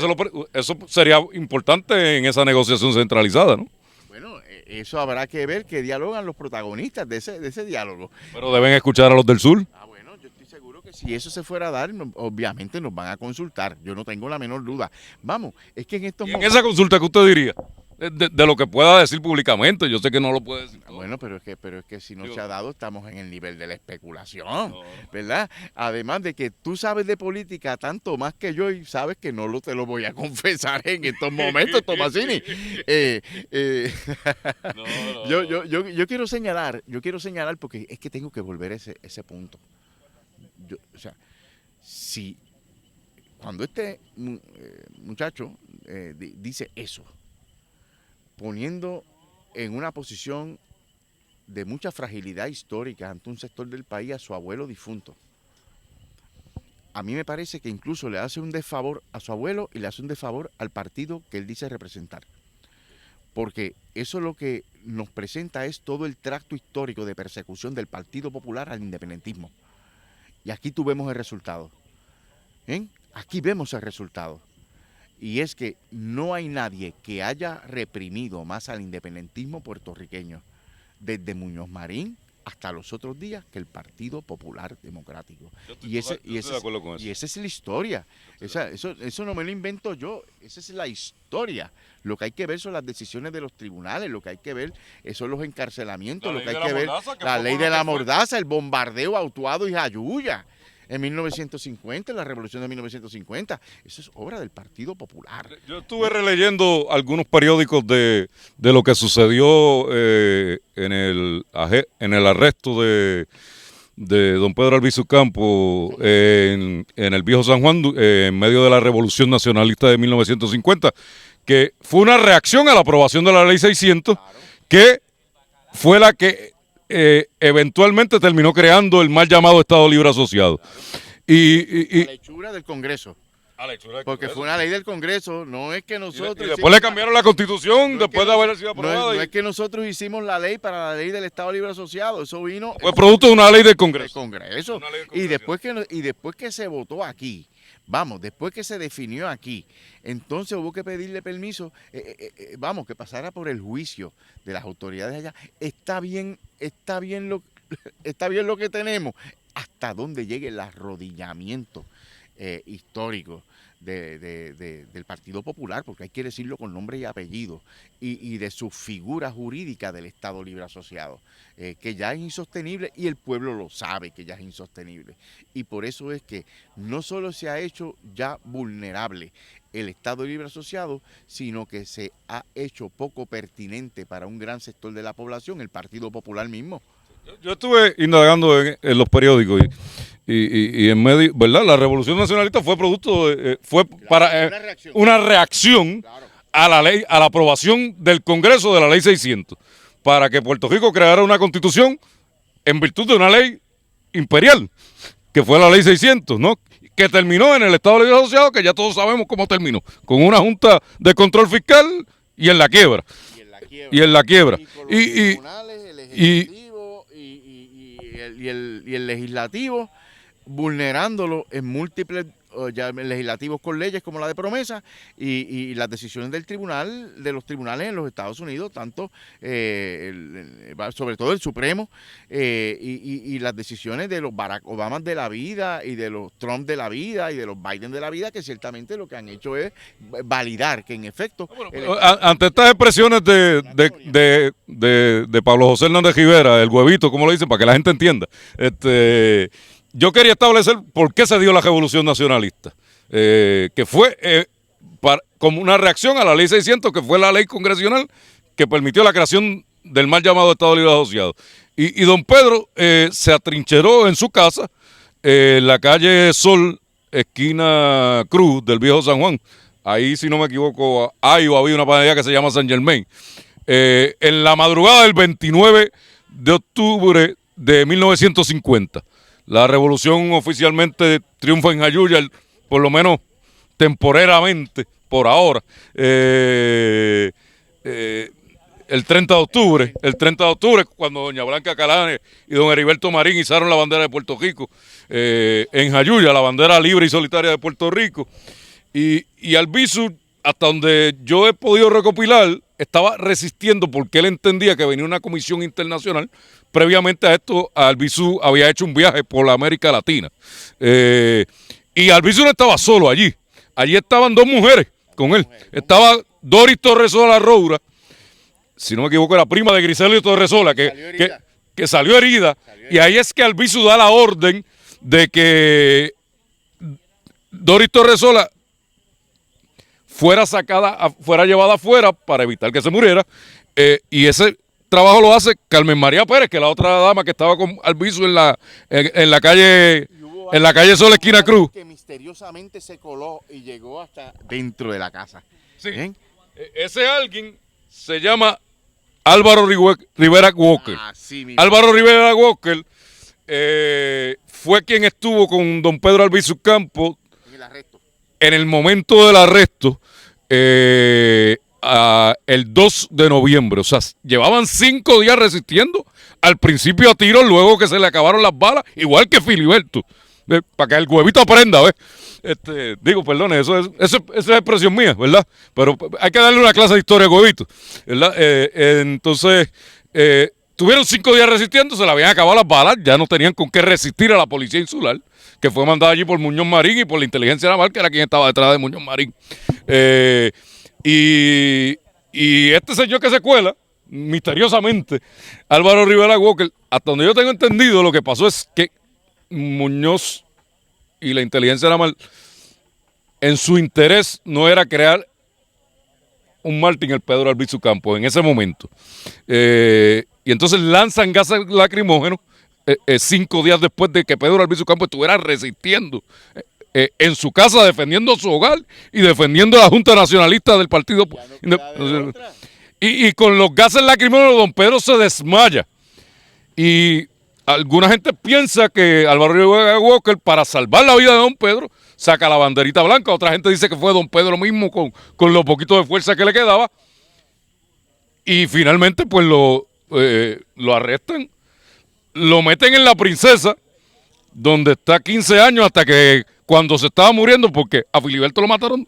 eso sería importante en esa negociación centralizada, ¿no? Bueno, eso habrá que ver que dialogan los protagonistas de ese diálogo. Pero deben escuchar a los del sur. Bueno, yo estoy seguro que si eso se fuera a dar, obviamente nos van a consultar. Yo no tengo la menor duda. Vamos, es que en estos ¿Y en esa consulta qué usted diría? De lo que pueda decir públicamente, yo sé que no lo puede decir todo. Bueno, pero es que si no se ha dado, estamos en el nivel de la especulación, ¿verdad? Además de que tú sabes de política tanto más que yo y sabes que no te lo voy a confesar en estos momentos, Tomasini. Yo quiero señalar porque es que tengo que volver a ese punto. O sea, si cuando este muchacho dice eso, poniendo en una posición de mucha fragilidad histórica ante un sector del país a su abuelo difunto. A mí me parece que incluso le hace un desfavor a su abuelo y le hace un desfavor al partido que él dice representar. Porque eso lo que nos presenta es todo el tracto histórico de persecución del Partido Popular al independentismo. Y aquí tú vemos el resultado. Aquí vemos el resultado. Y es que no hay nadie que haya reprimido más al independentismo puertorriqueño, desde Muñoz Marín hasta los otros días, que el Partido Popular Democrático. Y esa es la historia. Eso no me lo invento yo, esa es la historia. Lo que hay que ver son las decisiones de los tribunales, lo que hay que ver son los encarcelamientos, lo que hay que ver, la ley de la mordaza, el bombardeo a Utuado y Jayuya. En 1950, en la revolución de 1950. Eso es obra del Partido Popular. Yo estuve releyendo algunos periódicos de lo que sucedió en el arresto de don Pedro Albizu Campos en el viejo San Juan, en medio de la Revolución Nacionalista de 1950, que fue una reacción a la aprobación de la Ley 600, que fue la que eventualmente terminó creando el mal llamado Estado Libre Asociado. La lechura del Congreso. Porque fue una ley del Congreso, no es que nosotros... Y después le cambiaron la Constitución, después de haber sido aprobada. No es que nosotros hicimos la ley para la ley del Estado Libre Asociado, eso vino... Fue producto de una ley del Congreso. Y después que se votó aquí, después que se definió aquí, entonces hubo que pedirle permiso, que pasara por el juicio de las autoridades allá. Está bien lo que tenemos, hasta donde llegue el arrodillamiento histórico del Partido Popular, porque hay que decirlo con nombre y apellido, y de su figura jurídica del Estado Libre Asociado, que ya es insostenible y el pueblo lo sabe que ya es insostenible. Y por eso es que no solo se ha hecho ya vulnerable el Estado Libre Asociado, sino que se ha hecho poco pertinente para un gran sector de la población, el Partido Popular mismo. Yo estuve indagando en los periódicos y en medio, ¿verdad? La Revolución Nacionalista fue producto, una reacción a la ley, a la aprobación del Congreso de la Ley 600, para que Puerto Rico creara una constitución en virtud de una ley imperial, que fue la Ley 600, ¿no? Que terminó en el Estado Libre Asociado, que ya todos sabemos cómo terminó, con una Junta de Control Fiscal y en la quiebra. Y en la quiebra. Y el legislativo vulnerándolo en múltiples ya legislativos con leyes como la de promesa y las decisiones del tribunal, de los tribunales en los Estados Unidos, tanto sobre todo el Supremo y las decisiones de los Barack Obama de la vida y de los Trump de la vida y de los Biden de la vida, que ciertamente lo que han hecho es validar que en efecto... Ante estas expresiones de Pablo José Hernández Rivera, el huevito, como lo dicen, para que la gente entienda, yo quería establecer por qué se dio la revolución nacionalista, que fue como una reacción a la ley 600, que fue la ley congresional que permitió la creación del mal llamado Estado Libre Asociado. Y don Pedro se atrincheró en su casa, en la calle Sol, esquina Cruz del Viejo San Juan. Ahí, si no me equivoco, había una panadería que se llama San Germain. En la madrugada del 29 de octubre de 1950. La revolución oficialmente triunfa en Jayuya, por lo menos temporeramente, por ahora. El 30 de octubre, cuando doña Blanca Calane y don Heriberto Marín izaron la bandera de Puerto Rico en Jayuya, la bandera libre y solitaria de Puerto Rico. Y Albizu, hasta donde yo he podido recopilar, estaba resistiendo porque él entendía que venía una comisión internacional. Previamente a esto, Albizu había hecho un viaje por la América Latina. Y Albizu no estaba solo allí. Allí estaban dos mujeres con él. Estaba Doris Torresola Roura, si no me equivoco, era prima de Griselio Torresola, que salió herida. Y ahí es que Albizu da la orden de que Doris Torresola fuera llevada afuera para evitar que se muriera, y ese trabajo lo hace Carmen María Pérez, que es la otra dama que estaba con Albizu en la calle Sol, esquina Cruz, que misteriosamente se coló y llegó hasta dentro de la casa. Sí. Ese alguien se llama Álvaro Rivera Walker. Álvaro Rivera Walker fue quien estuvo con don Pedro Albizu Campos en el momento del arresto, el 2 de noviembre. O sea, llevaban 5 días resistiendo, al principio a tiros, luego que se le acabaron las balas, igual que Filiberto. Para que el huevito aprenda, ¿ves? Perdone, esa es expresión mía, ¿verdad? Pero hay que darle una clase de historia a huevito, ¿verdad? Entonces, tuvieron 5 días resistiendo, se le habían acabado las balas, ya no tenían con qué resistir a la policía insular, que fue mandada allí por Muñoz Marín y por la inteligencia naval, que era quien estaba detrás de Muñoz Marín. Y este señor que se cuela, misteriosamente, Álvaro Rivera Walker, hasta donde yo tengo entendido, lo que pasó es que Muñoz y la inteligencia naval, en su interés no era crear un mártir en el Pedro Albizu Campos en ese momento. Y entonces lanzan gases lacrimógenos 5 días después de que Pedro Albizu Campos estuviera resistiendo en su casa, defendiendo su hogar y defendiendo a la Junta Nacionalista del Partido. Y con los gases lacrimógenos, don Pedro se desmaya. Y alguna gente piensa que Álvaro Rivera Walker, para salvar la vida de don Pedro, saca la banderita blanca. Otra gente dice que fue don Pedro mismo con lo poquito de fuerza que le quedaba. Y finalmente pues lo arrestan, lo meten en La Princesa, donde está 15 años, hasta que cuando se estaba muriendo, porque a Filiberto lo mataron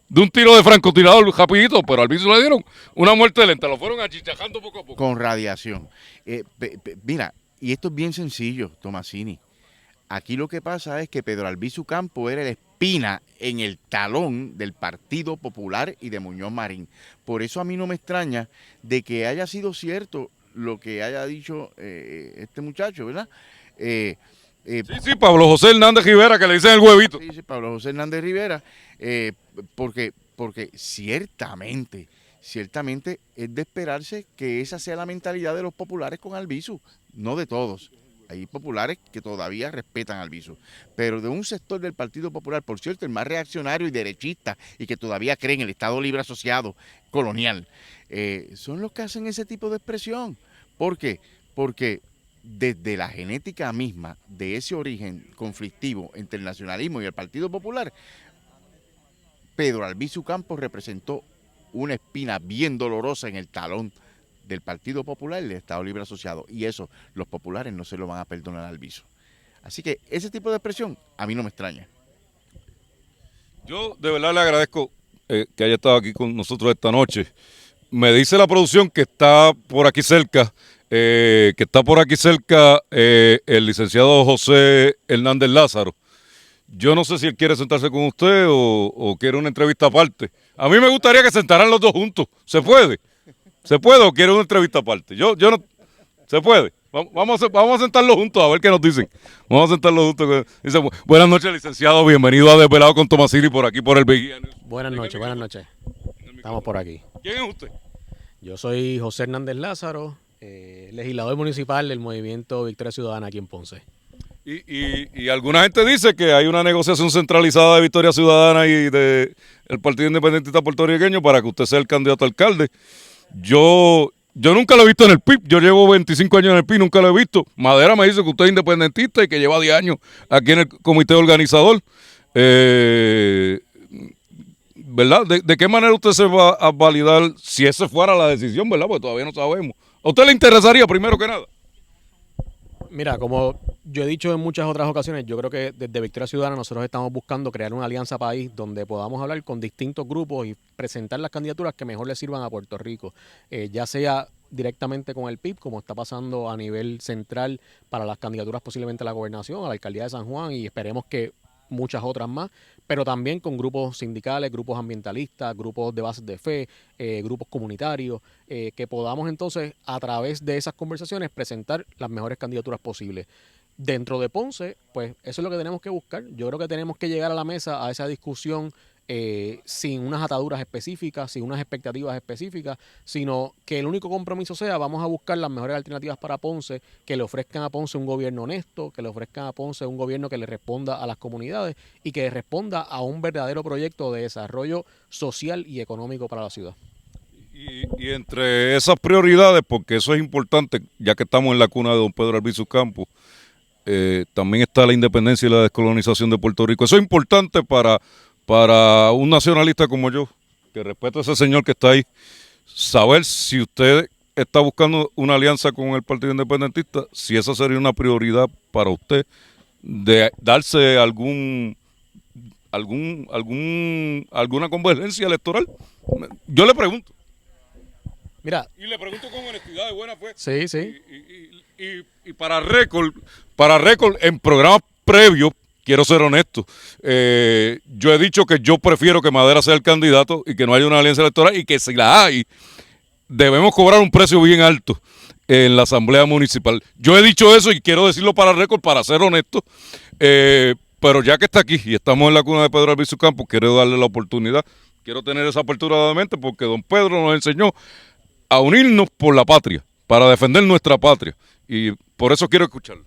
de un tiro de francotirador rapidito, pero al Albizu le dieron una muerte lenta, lo fueron achichajando poco a poco. Con radiación. Mira, y esto es bien sencillo, Tomasini. Aquí lo que pasa es que Pedro Albizu Campos era la espina en el talón del Partido Popular y de Muñoz Marín. Por eso a mí no me extraña de que haya sido cierto lo que haya dicho este muchacho, ¿verdad? Sí, Pablo José Hernández Rivera, que le dicen el huevito. Sí, Pablo José Hernández Rivera, porque ciertamente es de esperarse que esa sea la mentalidad de los populares con Albizu, no de todos. Hay populares que todavía respetan a Albizu, pero de un sector del Partido Popular, por cierto, el más reaccionario y derechista, y que todavía cree en el Estado Libre Asociado colonial, son los que hacen ese tipo de expresión. ¿Por qué? Porque desde la genética misma de ese origen conflictivo entre el nacionalismo y el Partido Popular, Pedro Albizu Campos representó una espina bien dolorosa en el talón del Partido Popular y del Estado Libre Asociado, y eso los populares no se lo van a perdonar a Albizu. Así que ese tipo de expresión a mí no me extraña. Yo de verdad le agradezco que haya estado aquí con nosotros esta noche. Me dice la producción que está por aquí cerca, el licenciado José Hernández Lázaro. Yo no sé si él quiere sentarse con usted o quiere una entrevista aparte. A mí me gustaría que sentaran los dos juntos. ¿Se puede? ¿Se puede o quiere una entrevista aparte? Yo no. ¿Se puede? Vamos a sentarlos juntos a ver qué nos dicen. Vamos a sentarlos juntos. Dice, buenas noches, licenciado. Bienvenido a Desvelado con Tomasini por aquí, por el Vigía. Buenas noches, buenas noches. Estamos por aquí. ¿Quién es usted? Yo soy José Hernández Lázaro, legislador municipal del Movimiento Victoria Ciudadana aquí en Ponce. Y alguna gente dice que hay una negociación centralizada de Victoria Ciudadana y de el Partido Independentista Puertorriqueño para que usted sea el candidato a alcalde. Yo nunca lo he visto en el PIB. Yo llevo 25 años en el PIB, nunca lo he visto. Madera me dice que usted es independentista y que lleva 10 años aquí en el comité organizador. ¿Verdad? ¿De qué manera usted se va a validar si esa fuera la decisión, verdad? Porque todavía no sabemos. ¿A usted le interesaría primero que nada? Mira, como yo he dicho en muchas otras ocasiones, yo creo que desde Victoria Ciudadana nosotros estamos buscando crear una alianza país donde podamos hablar con distintos grupos y presentar las candidaturas que mejor le sirvan a Puerto Rico, ya sea directamente con el PIB, como está pasando a nivel central para las candidaturas posiblemente a la gobernación, a la alcaldía de San Juan y esperemos que muchas otras más, pero también con grupos sindicales, grupos ambientalistas, grupos de bases de fe, grupos comunitarios, que podamos entonces a través de esas conversaciones presentar las mejores candidaturas posibles. Dentro de Ponce, pues eso es lo que tenemos que buscar. Yo creo que tenemos que llegar a la mesa a esa discusión sin unas ataduras específicas, sin unas expectativas específicas, sino que el único compromiso sea vamos a buscar las mejores alternativas para Ponce, que le ofrezcan a Ponce un gobierno honesto, que le ofrezcan a Ponce un gobierno que le responda a las comunidades y que responda a un verdadero proyecto de desarrollo social y económico para la ciudad. Y entre esas prioridades, porque eso es importante, ya que estamos en la cuna de don Pedro Albizu Campos, también está la independencia y la descolonización de Puerto Rico. Eso es importante para un nacionalista como yo, que respeto a ese señor que está ahí, saber si usted está buscando una alianza con el Partido Independentista, si esa sería una prioridad para usted, de darse alguna convergencia electoral. Yo le pregunto. Mira. Y le pregunto con honestidad de buena fe. Sí, sí. Y para récord, en programas previos, quiero ser honesto, yo he dicho que yo prefiero que Madera sea el candidato y que no haya una alianza electoral y que si la hay, debemos cobrar un precio bien alto en la Asamblea Municipal. Yo he dicho eso y quiero decirlo para récord, para ser honesto, pero ya que está aquí y estamos en la cuna de Pedro Albizu Campos, quiero darle la oportunidad, quiero tener esa apertura de mente porque don Pedro nos enseñó a unirnos por la patria, para defender nuestra patria y por eso quiero escucharlo.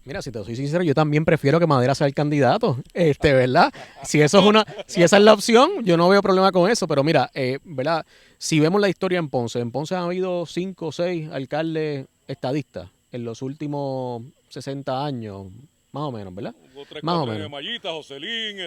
Mira, si te soy sincero, yo también prefiero que Madera sea el candidato, ¿verdad? Si esa es la opción, yo no veo problema con eso, pero mira, ¿verdad? Si vemos la historia en Ponce ha habido 5 o 6 alcaldes estadistas en los últimos 60 años, más o menos, ¿verdad? Más o menos. Mayita, Joselín,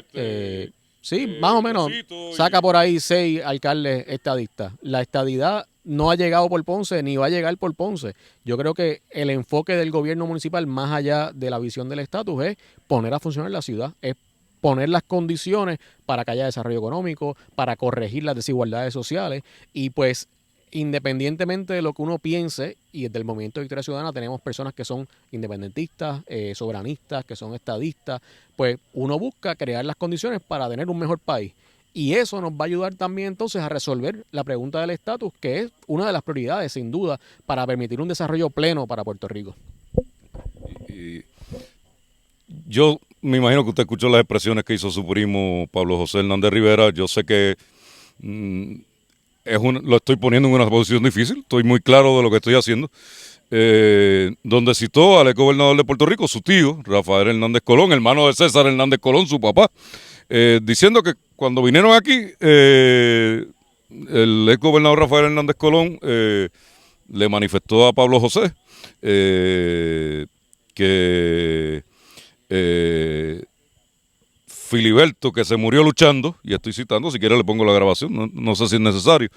sí, más o menos. Saca por ahí 6 alcaldes estadistas. La estadidad no ha llegado por Ponce ni va a llegar por Ponce. Yo creo que el enfoque del gobierno municipal, más allá de la visión del estatus, es poner a funcionar la ciudad, es poner las condiciones para que haya desarrollo económico, para corregir las desigualdades sociales y pues independientemente de lo que uno piense, y desde el Movimiento de Victoria Ciudadana tenemos personas que son independentistas, soberanistas, que son estadistas, pues uno busca crear las condiciones para tener un mejor país. Y eso nos va a ayudar también entonces a resolver la pregunta del estatus, que es una de las prioridades, sin duda, para permitir un desarrollo pleno para Puerto Rico. Y yo me imagino que usted escuchó las expresiones que hizo su primo Pablo José Hernández Rivera. Yo sé que lo estoy poniendo en una posición difícil, estoy muy claro de lo que estoy haciendo. Donde citó al exgobernador de Puerto Rico, su tío, Rafael Hernández Colón, hermano de César Hernández Colón, su papá, diciendo que cuando vinieron aquí, el exgobernador Rafael Hernández Colón le manifestó a Pablo José que Filiberto, que se murió luchando, y estoy citando, si quiere le pongo la grabación, no sé si es necesario,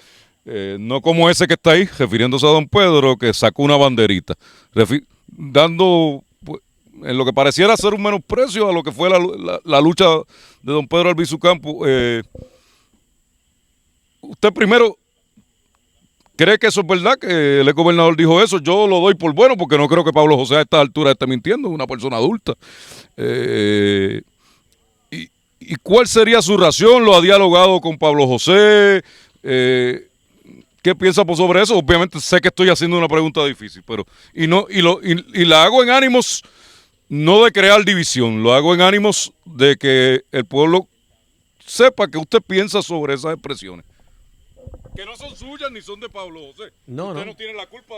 no como ese que está ahí, refiriéndose a don Pedro, que sacó una banderita, dando en lo que pareciera ser un menosprecio a lo que fue la lucha de don Pedro Albizu Campos. Usted primero cree que eso es verdad, que el exgobernador dijo eso. Yo lo doy por bueno porque no creo que Pablo José a esta altura esté mintiendo, es una persona adulta. ¿Y cuál sería su ración? ¿Lo ha dialogado con Pablo José? ¿Qué piensa sobre eso? Obviamente sé que estoy haciendo una pregunta difícil, pero y la hago en ánimos no de crear división, lo hago en ánimos de que el pueblo sepa que usted piensa sobre esas expresiones. Que no son suyas ni son de Pablo José. Usted no tiene la culpa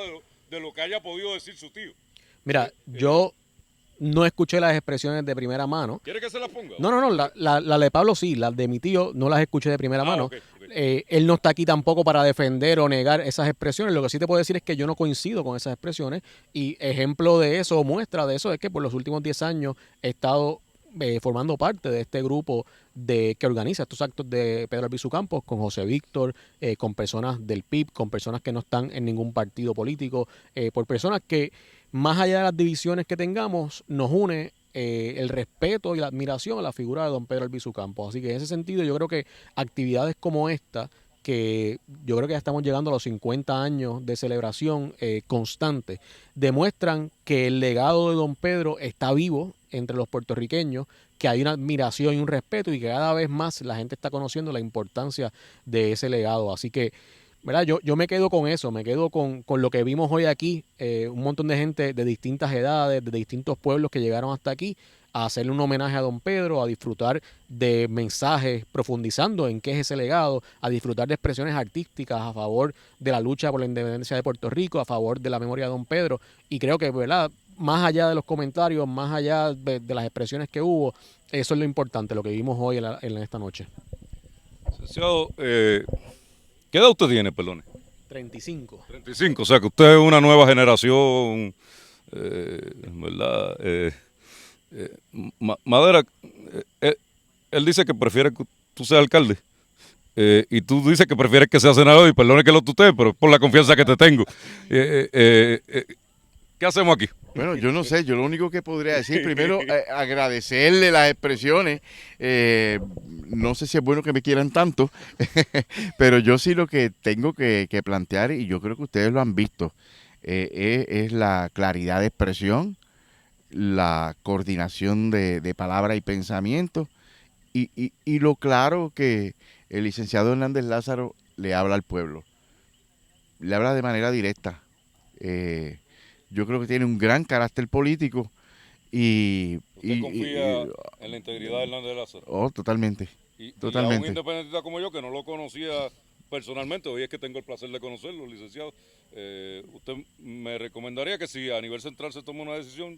de lo que haya podido decir su tío. Mira, yo no escuché las expresiones de primera mano. ¿Quiere que se las ponga? No, la de Pablo sí, las de mi tío no las escuché de primera mano. Okay. Él no está aquí tampoco para defender o negar esas expresiones. Lo que sí te puedo decir es que yo no coincido con esas expresiones y ejemplo de eso o muestra de eso es que por los últimos 10 años he estado formando parte de este grupo que organiza estos actos de Pedro Albizu Campos con José Víctor, con personas del PIB, con personas que no están en ningún partido político, por personas que más allá de las divisiones que tengamos, nos une el respeto y la admiración a la figura de don Pedro Albizu Campos. Así que en ese sentido yo creo que actividades como esta, que yo creo que ya estamos llegando a los 50 años de celebración constante, demuestran que el legado de don Pedro está vivo entre los puertorriqueños, que hay una admiración y un respeto y que cada vez más la gente está conociendo la importancia de ese legado. Así que ¿verdad? Yo me quedo con eso, me quedo con lo que vimos hoy aquí, un montón de gente de distintas edades, de distintos pueblos que llegaron hasta aquí a hacerle un homenaje a don Pedro, a disfrutar de mensajes profundizando en qué es ese legado, a disfrutar de expresiones artísticas a favor de la lucha por la independencia de Puerto Rico, a favor de la memoria de don Pedro. Y creo que, ¿verdad? Más allá de los comentarios, más allá de las expresiones que hubo, eso es lo importante, lo que vimos hoy en esta noche. Licenciado, ¿qué edad usted tiene, perdone? 35. 35, o sea que usted es una nueva generación, ¿verdad? Madera, él dice que prefiere que tú seas alcalde. Y tú dices que prefieres que sea senador, y perdone que lo tutee, pero es por la confianza que te tengo. ¿Qué hacemos aquí? Bueno, yo no sé, yo lo único que podría decir, primero agradecerle las expresiones, no sé si es bueno que me quieran tanto, pero yo sí lo que tengo que plantear, y yo creo que ustedes lo han visto, es la claridad de expresión, la coordinación de palabra y pensamiento, y lo claro que el licenciado Hernández Lázaro le habla al pueblo, le habla de manera directa. Yo creo que tiene un gran carácter político y... ¿Usted confía en la integridad de Hernández Lázaro? Oh, totalmente. Totalmente. Y a un independentista como yo, que no lo conocía personalmente, hoy es que tengo el placer de conocerlo, licenciado, usted me recomendaría que si a nivel central se toma una decisión,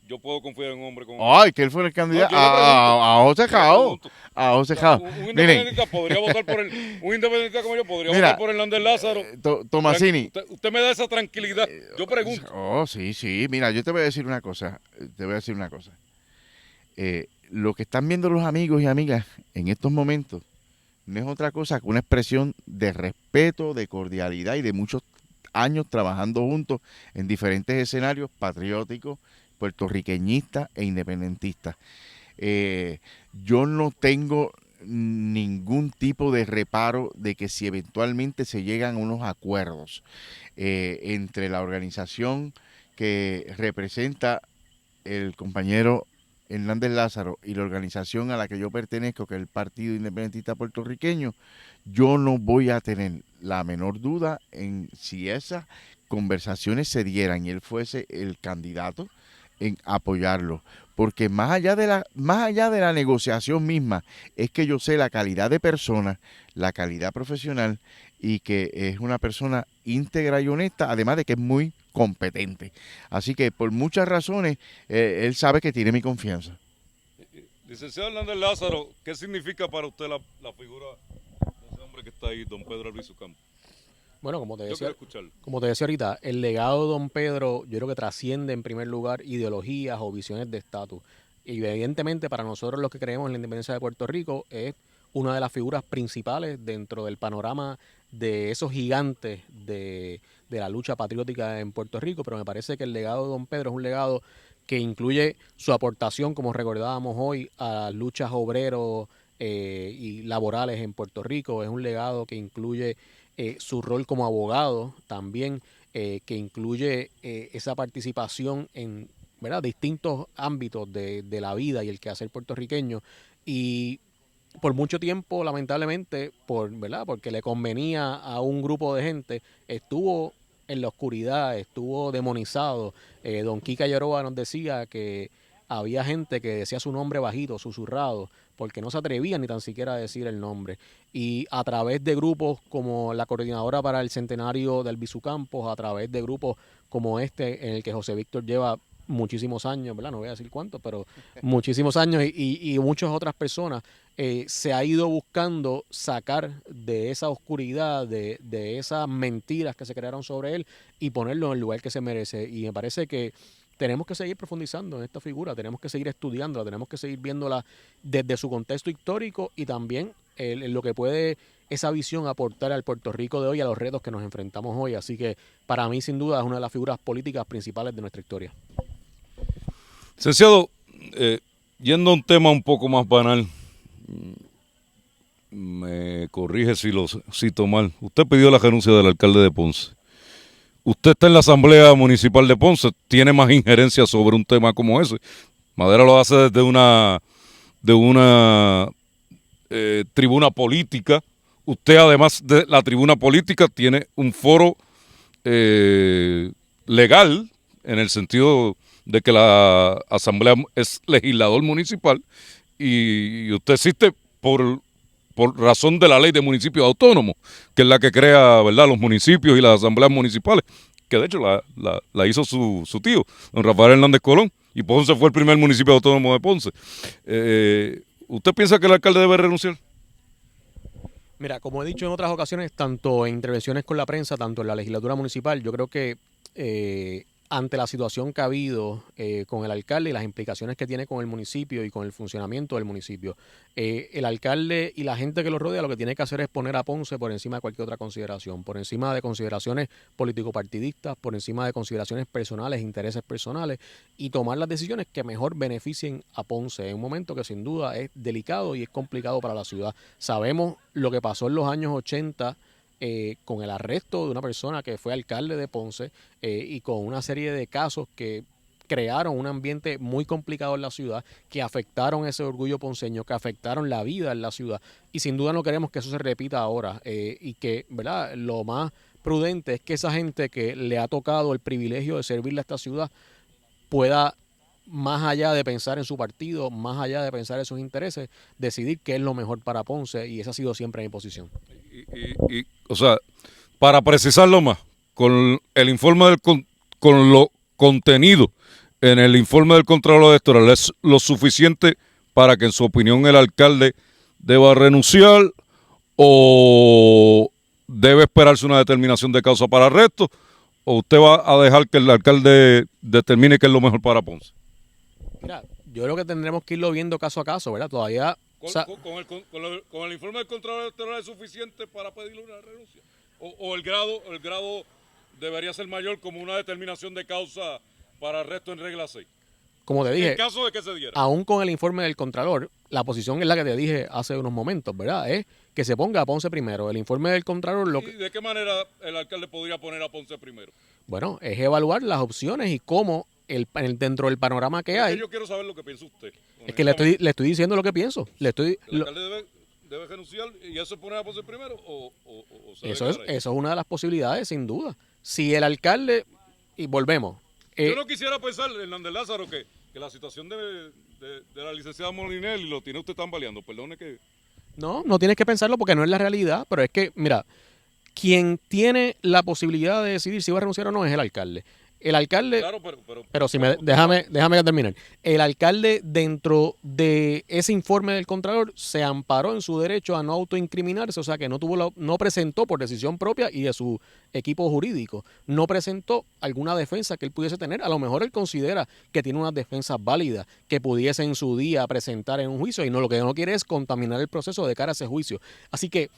yo puedo confiar en un hombre como... Ay, que él fue el candidato a José Cao. A José Cao. Un independentista podría votar por él. Un independentista como yo podría votar por Hernández Lázaro. Tomasini. Usted me da esa tranquilidad. Yo pregunto. Oh, sí. Mira, yo te voy a decir una cosa. Lo que están viendo los amigos y amigas en estos momentos no es otra cosa que una expresión de respeto, de cordialidad y de muchos años trabajando juntos en diferentes escenarios patrióticos, puertorriqueñistas e independentistas. Yo no tengo ningún tipo de reparo de que si eventualmente se llegan a unos acuerdos entre la organización que representa el compañero Hernández Lázaro y la organización a la que yo pertenezco, que es el Partido Independentista Puertorriqueño, yo no voy a tener la menor duda en si esas conversaciones se dieran y él fuese el candidato, en apoyarlo, porque más allá de la negociación misma, es que yo sé la calidad de persona, la calidad profesional y que es una persona íntegra y honesta, además de que es muy competente. Así que por muchas razones, él sabe que tiene mi confianza. Licenciado Hernández Lázaro, ¿qué significa para usted la figura de ese hombre que está ahí, don Pedro Albizu Campos? Bueno, como te decía ahorita, el legado de don Pedro yo creo que trasciende en primer lugar ideologías o visiones de estatus. Y evidentemente para nosotros los que creemos en la independencia de Puerto Rico es una de las figuras principales dentro del panorama de esos gigantes de la lucha patriótica en Puerto Rico, pero me parece que el legado de don Pedro es un legado que incluye su aportación, como recordábamos hoy, a luchas obreros y laborales en Puerto Rico. Es un legado que incluye su rol como abogado también, que incluye esa participación en, ¿verdad?, distintos ámbitos de la vida y el quehacer puertorriqueño. Y por mucho tiempo, lamentablemente, ¿verdad?, porque le convenía a un grupo de gente, estuvo en la oscuridad, estuvo demonizado. Don Kika Yaroa nos decía que había gente que decía su nombre bajito, susurrado, porque no se atrevía ni tan siquiera a decir el nombre. Y a través de grupos como la Coordinadora para el Centenario del Albizu Campos, a través de grupos como este, en el que José Víctor lleva muchísimos años, ¿verdad? No voy a decir cuántos, pero muchísimos años, y muchas otras personas, se ha ido buscando sacar de esa oscuridad, de esas mentiras que se crearon sobre él y ponerlo en el lugar que se merece. Y me parece que tenemos que seguir profundizando en esta figura, tenemos que seguir estudiándola, tenemos que seguir viéndola desde su contexto histórico y también en lo que puede esa visión aportar al Puerto Rico de hoy, a los retos que nos enfrentamos hoy. Así que para mí, sin duda, es una de las figuras políticas principales de nuestra historia. Licenciado, yendo a un tema un poco más banal, me corrige si lo cito mal. Usted pidió la renuncia del alcalde de Ponce. Usted está en la Asamblea Municipal de Ponce, tiene más injerencia sobre un tema como ese. Madera lo hace desde una tribuna política. Usted, además de la tribuna política, tiene un foro legal, en el sentido de que la Asamblea es legislador municipal y usted existe por razón de la ley de municipios autónomos, que es la que crea, ¿verdad?, los municipios y las asambleas municipales, que de hecho la hizo su tío, don Rafael Hernández Colón, y Ponce fue el primer municipio autónomo de Ponce. ¿Usted piensa que el alcalde debe renunciar? Mira, como he dicho en otras ocasiones, tanto en intervenciones con la prensa, tanto en la legislatura municipal, yo creo que ante la situación que ha habido con el alcalde y las implicaciones que tiene con el municipio y con el funcionamiento del municipio, el alcalde y la gente que lo rodea lo que tiene que hacer es poner a Ponce por encima de cualquier otra consideración, por encima de consideraciones político-partidistas, por encima de consideraciones personales, intereses personales, y tomar las decisiones que mejor beneficien a Ponce en un momento que sin duda es delicado y es complicado para la ciudad. Sabemos lo que pasó en los años 80 con el arresto de una persona que fue alcalde de Ponce y con una serie de casos que crearon un ambiente muy complicado en la ciudad, que afectaron ese orgullo ponceño, que afectaron la vida en la ciudad, y sin duda no queremos que eso se repita ahora, y que, ¿verdad?, lo más prudente es que esa gente que le ha tocado el privilegio de servirle a esta ciudad pueda, más allá de pensar en su partido, más allá de pensar en sus intereses, decidir qué es lo mejor para Ponce, y esa ha sido siempre mi posición. O sea, para precisarlo más, con el informe con lo contenido en el informe del Contralor Electoral, ¿es lo suficiente para que en su opinión el alcalde deba renunciar o debe esperarse una determinación de causa para arresto, o usted va a dejar que el alcalde determine qué es lo mejor para Ponce? Mira, yo creo que tendremos que irlo viendo caso a caso, ¿verdad? Todavía... ¿Con el informe del Contralor Electoral es suficiente para pedirle una renuncia? ¿O el grado debería ser mayor como una determinación de causa para arresto en regla 6? Como te dije, en caso de que se diera, aún con el informe del Contralor, la posición es la que te dije hace unos momentos, ¿verdad? Es que se ponga a Ponce primero. El informe del Contralor... ¿Y de qué manera el alcalde podría poner a Ponce primero? Bueno, es evaluar las opciones y cómo dentro del panorama que hay... Yo quiero saber lo que piensa usted. Es que le estoy diciendo lo que pienso. ¿El alcalde debe renunciar y eso poner a Ponce primero o eso es una de las posibilidades, sin duda. Si el alcalde... Y volvemos... yo no quisiera pensar, Hernández Lázaro, que la situación de la licenciada Molinelli lo tiene usted tambaleando. Perdone que... No tienes que pensarlo porque no es la realidad, pero es que, mira, quien tiene la posibilidad de decidir si va a renunciar o no es el alcalde. El alcalde, claro, pero si déjame terminar. El alcalde, dentro de ese informe del Contralor, se amparó en su derecho a no autoincriminarse, o sea que no presentó por decisión propia y de su equipo jurídico, no presentó alguna defensa que él pudiese tener. A lo mejor él considera que tiene unas defensas válidas que pudiese en su día presentar en un juicio, y lo que no quiere es contaminar el proceso de cara a ese juicio. Así que,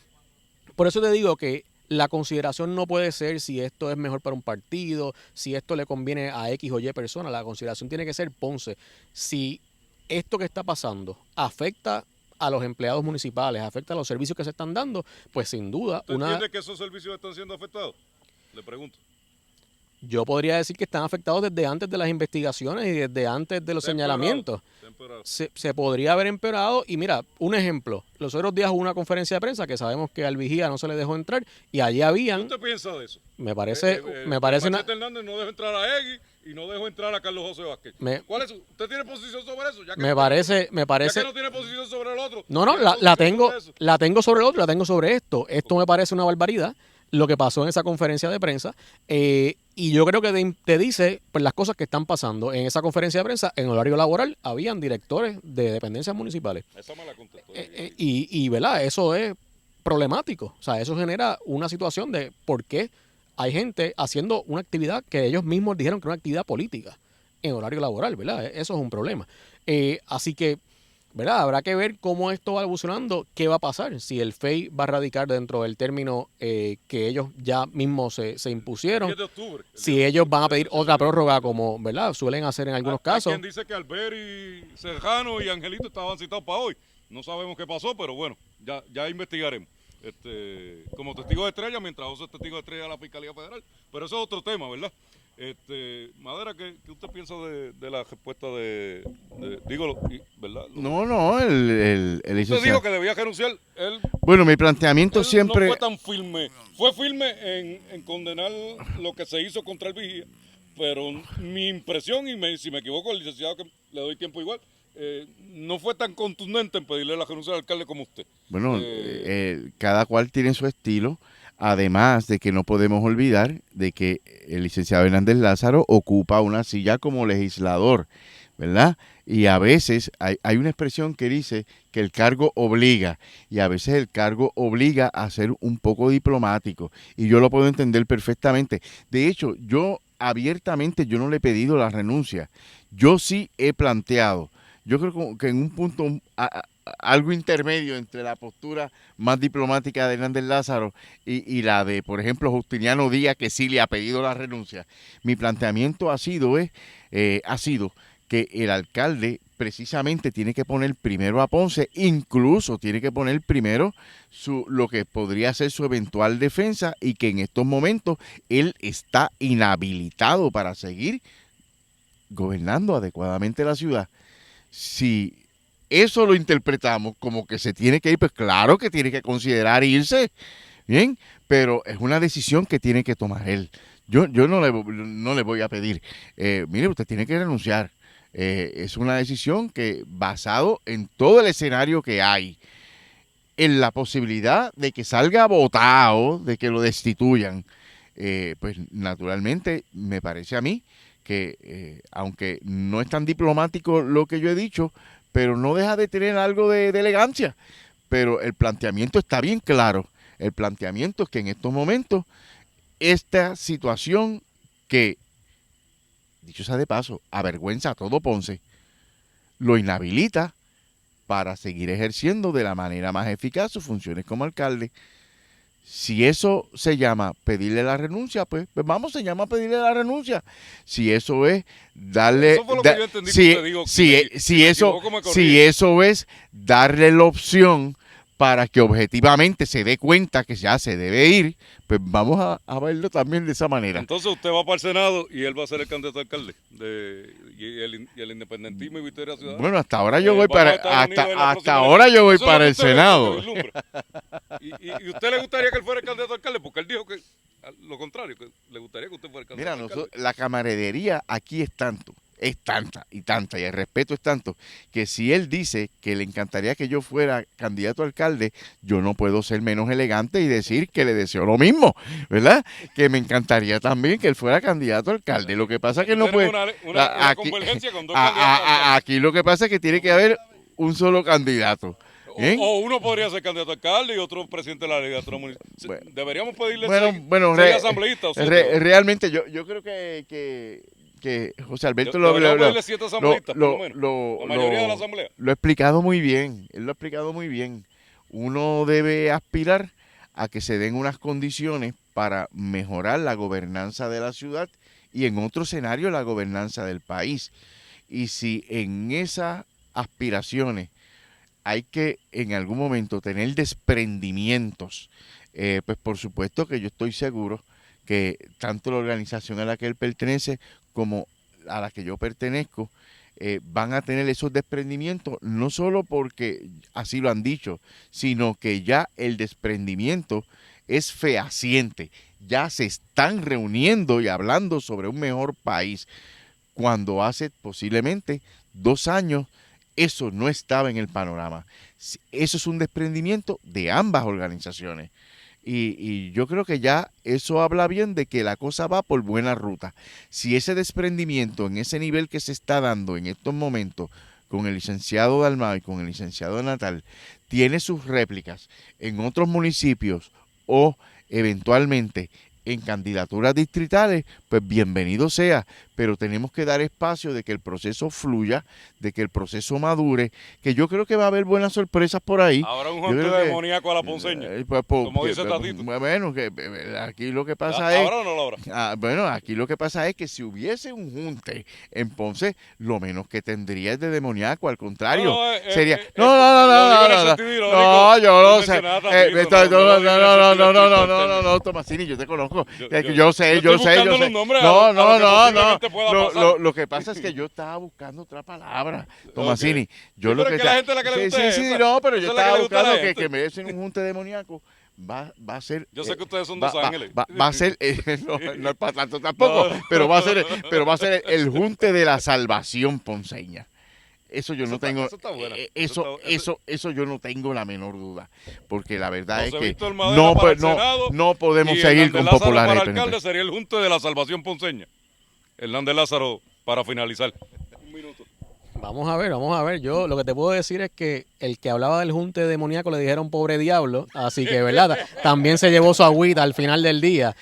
por eso te digo que la consideración no puede ser si esto es mejor para un partido, si esto le conviene a X o Y persona. La consideración tiene que ser, Ponce, si esto que está pasando afecta a los empleados municipales, afecta a los servicios que se están dando, pues sin duda ¿Usted entiende que esos servicios están siendo afectados? Le pregunto. yo podría decir que están afectados desde antes de las investigaciones y desde antes de los señalamientos. Se podría haber empeorado. Y mira, un ejemplo. Los otros días hubo una conferencia de prensa que sabemos que al vigía no se le dejó entrar y allí habían... ¿Qué usted piensa de eso? Me parece una... Machete Hernández no dejó entrar a Egui y no dejó entrar a Carlos José Vázquez. ¿Cuál es ¿Usted tiene posición sobre eso? Ya que me parece... Ya que no tiene posición sobre el otro. No, la tengo sobre el otro, la tengo sobre esto. Esto me parece una barbaridad, lo que pasó en esa conferencia de prensa. Y yo creo que te dice pues, las cosas que están pasando. En esa conferencia de prensa, en horario laboral, habían directores de dependencias municipales. Esa me la contestó. ¿Verdad? Eso es problemático. O sea, eso genera una situación de por qué hay gente haciendo una actividad que ellos mismos dijeron que era una actividad política en horario laboral, ¿verdad? Eso es un problema. Así que, ¿verdad? Habrá que ver cómo esto va evolucionando, qué va a pasar, si el FEI va a radicar dentro del término que ellos ya mismos se impusieron, 10 de octubre, si ellos van a pedir otra prórroga como, ¿verdad? Suelen hacer en algunos casos. Hay quien dice que Alberi, Serrano y Angelito estaban citados para hoy. No sabemos qué pasó, pero bueno, ya investigaremos. Como testigo de estrella, mientras José es testigo de estrella de la Fiscalía Federal. Pero eso es otro tema, ¿verdad? Madera, ¿qué usted piensa de la respuesta ¿verdad? No, el licenciado. Usted dijo que debía renunciar. Bueno, mi planteamiento siempre... No fue tan firme. Fue firme en condenar lo que se hizo contra el vigía, pero mi impresión, y si me equivoco, el licenciado, que le doy tiempo igual, no fue tan contundente en pedirle la renuncia al alcalde como usted. Bueno, cada cual tiene su estilo. Además de que no podemos olvidar de que el licenciado Hernández Lázaro ocupa una silla como legislador, ¿verdad? Y a veces hay una expresión que dice que el cargo obliga, y a veces el cargo obliga a ser un poco diplomático, y yo lo puedo entender perfectamente. De hecho, yo abiertamente no le he pedido la renuncia. Yo sí he planteado, yo creo que en un punto algo intermedio entre la postura más diplomática de Hernández Lázaro y la de, por ejemplo, Justiniano Díaz, que sí le ha pedido la renuncia. Mi planteamiento ha sido que el alcalde precisamente tiene que poner primero a Ponce, incluso tiene que poner primero lo que podría ser su eventual defensa, y que en estos momentos él está inhabilitado para seguir gobernando adecuadamente la ciudad. Si eso lo interpretamos como que se tiene que ir, pues claro que tiene que considerar irse, bien, pero es una decisión que tiene que tomar él. Yo no le voy a pedir, mire, usted tiene que renunciar. Es una decisión que, basado en todo el escenario que hay, en la posibilidad de que salga votado, de que lo destituyan, pues naturalmente me parece a mí que, aunque no es tan diplomático lo que yo he dicho, pero no deja de tener algo de elegancia. Pero el planteamiento está bien claro. El planteamiento es que en estos momentos, esta situación que, dicho sea de paso, avergüenza a todo Ponce, lo inhabilita para seguir ejerciendo de la manera más eficaz sus funciones como alcalde. Si eso se llama pedirle la renuncia, pues vamos, se llama pedirle la renuncia. Si eso es darle... Eso fue lo que yo entendí que usted dijo. Si eso es darle la opción para que objetivamente se dé cuenta que ya se debe ir, pues vamos a verlo también de esa manera. Entonces usted va para el Senado y él va a ser el candidato a alcalde y el independentismo y Victoria Ciudadana. Bueno, hasta ahora yo voy para el Senado. ¿Y usted le gustaría que él fuera el candidato a alcalde? Porque él dijo que lo contrario, que le gustaría que usted fuera el candidato a alcalde. Mira, la camaradería aquí es tanta, y el respeto es tanto, que si él dice que le encantaría que yo fuera candidato a alcalde, yo no puedo ser menos elegante y decir que le deseo lo mismo, ¿verdad? Que me encantaría también que él fuera candidato a alcalde. Lo que pasa es que no puede... Una convergencia con dos candidatos. Aquí lo que pasa es que tiene que haber un solo candidato. O uno podría ser candidato a alcalde y otro presidente de la legislatura municipal. Bueno, deberíamos pedirle ser asambleísta. Realmente yo creo que José Alberto lo ha explicado muy bien. Él lo ha explicado muy bien. Uno debe aspirar a que se den unas condiciones para mejorar la gobernanza de la ciudad y en otro escenario la gobernanza del país. Y si en esas aspiraciones hay que en algún momento tener desprendimientos, pues por supuesto que yo estoy seguro que tanto la organización a la que él pertenece como a la que yo pertenezco van a tener esos desprendimientos, no solo porque así lo han dicho, sino que ya el desprendimiento es fehaciente, ya se están reuniendo y hablando sobre un mejor país, cuando hace posiblemente 2 años eso no estaba en el panorama. Eso es un desprendimiento de ambas organizaciones. Y yo creo que ya eso habla bien de que la cosa va por buena ruta. Si ese desprendimiento en ese nivel que se está dando en estos momentos con el licenciado Dalmau y con el licenciado Natal tiene sus réplicas en otros municipios o eventualmente en candidaturas distritales, pues bienvenido sea, pero tenemos que dar espacio de que el proceso fluya, de que el proceso madure, que yo creo que va a haber buenas sorpresas por ahí. Ahora un junte demoníaco a la ponceña, como dice Tatito. Bueno, que aquí lo que pasa ¿Ahora o no lo habrá? Bueno, aquí lo que pasa es que si hubiese un junte en Ponce, lo menos que tendría es de demoníaco, al contrario, sería... No, yo lo sé. No, Tomasini, yo te conozco. Yo sé. No. Lo que pasa es que yo estaba buscando otra palabra, Tomasini. Yo lo que la gente la que le gusta sí, no, pero yo estaba buscando que me des un junte demoníaco. Va a ser. Yo sé que ustedes son dos ángeles. Va a ser, no es para tanto tampoco, pero va a ser el junte de la salvación ponceña. Eso yo no tengo, eso yo no tengo la menor duda, porque la verdad es que no podemos seguir con populares. Para alcalde sería el junte de la salvación ponceña. Hernández Lázaro, para finalizar. Un minuto. Vamos a ver, yo lo que te puedo decir es que el que hablaba del junte demoníaco le dijeron pobre diablo, así que verdad, también se llevó su agüita al final del día.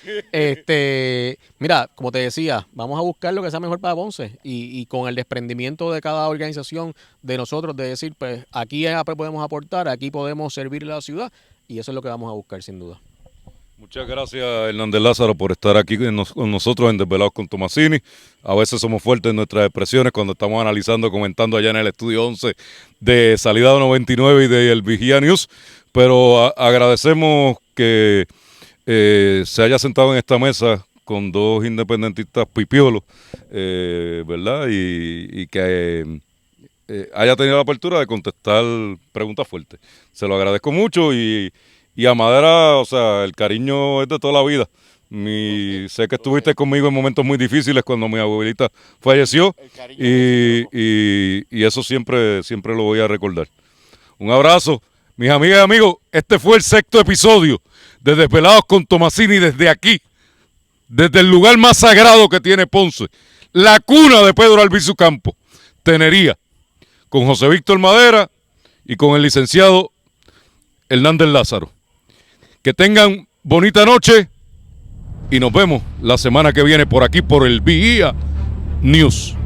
Mira, como te decía, vamos a buscar lo que sea mejor para Ponce y con el desprendimiento de cada organización de nosotros, de decir, pues aquí podemos aportar, aquí podemos servirle a la ciudad y eso es lo que vamos a buscar sin duda. Muchas gracias, Hernández Lázaro, por estar aquí con nosotros en Desvelados con Tomasini. A veces somos fuertes en nuestras expresiones cuando estamos analizando, comentando allá en el estudio 11 de Salida 99 y de El Vigía News, pero agradecemos que se haya sentado en esta mesa con dos independentistas pipiolos, ¿verdad? Y que haya tenido la apertura de contestar preguntas fuertes. Se lo agradezco mucho y a Madera, o sea, el cariño es de toda la vida. Sé que estuviste conmigo en momentos muy difíciles cuando mi abuelita falleció y eso siempre lo voy a recordar. Un abrazo, mis amigas y amigos. Este fue el 6º episodio de Desvelados con Tomasini desde aquí, desde el lugar más sagrado que tiene Ponce, la cuna de Pedro Albizu Campos, Tenería, con José Víctor Madera y con el licenciado Hernández Lázaro. Que tengan bonita noche y nos vemos la semana que viene por aquí por el Vigía News.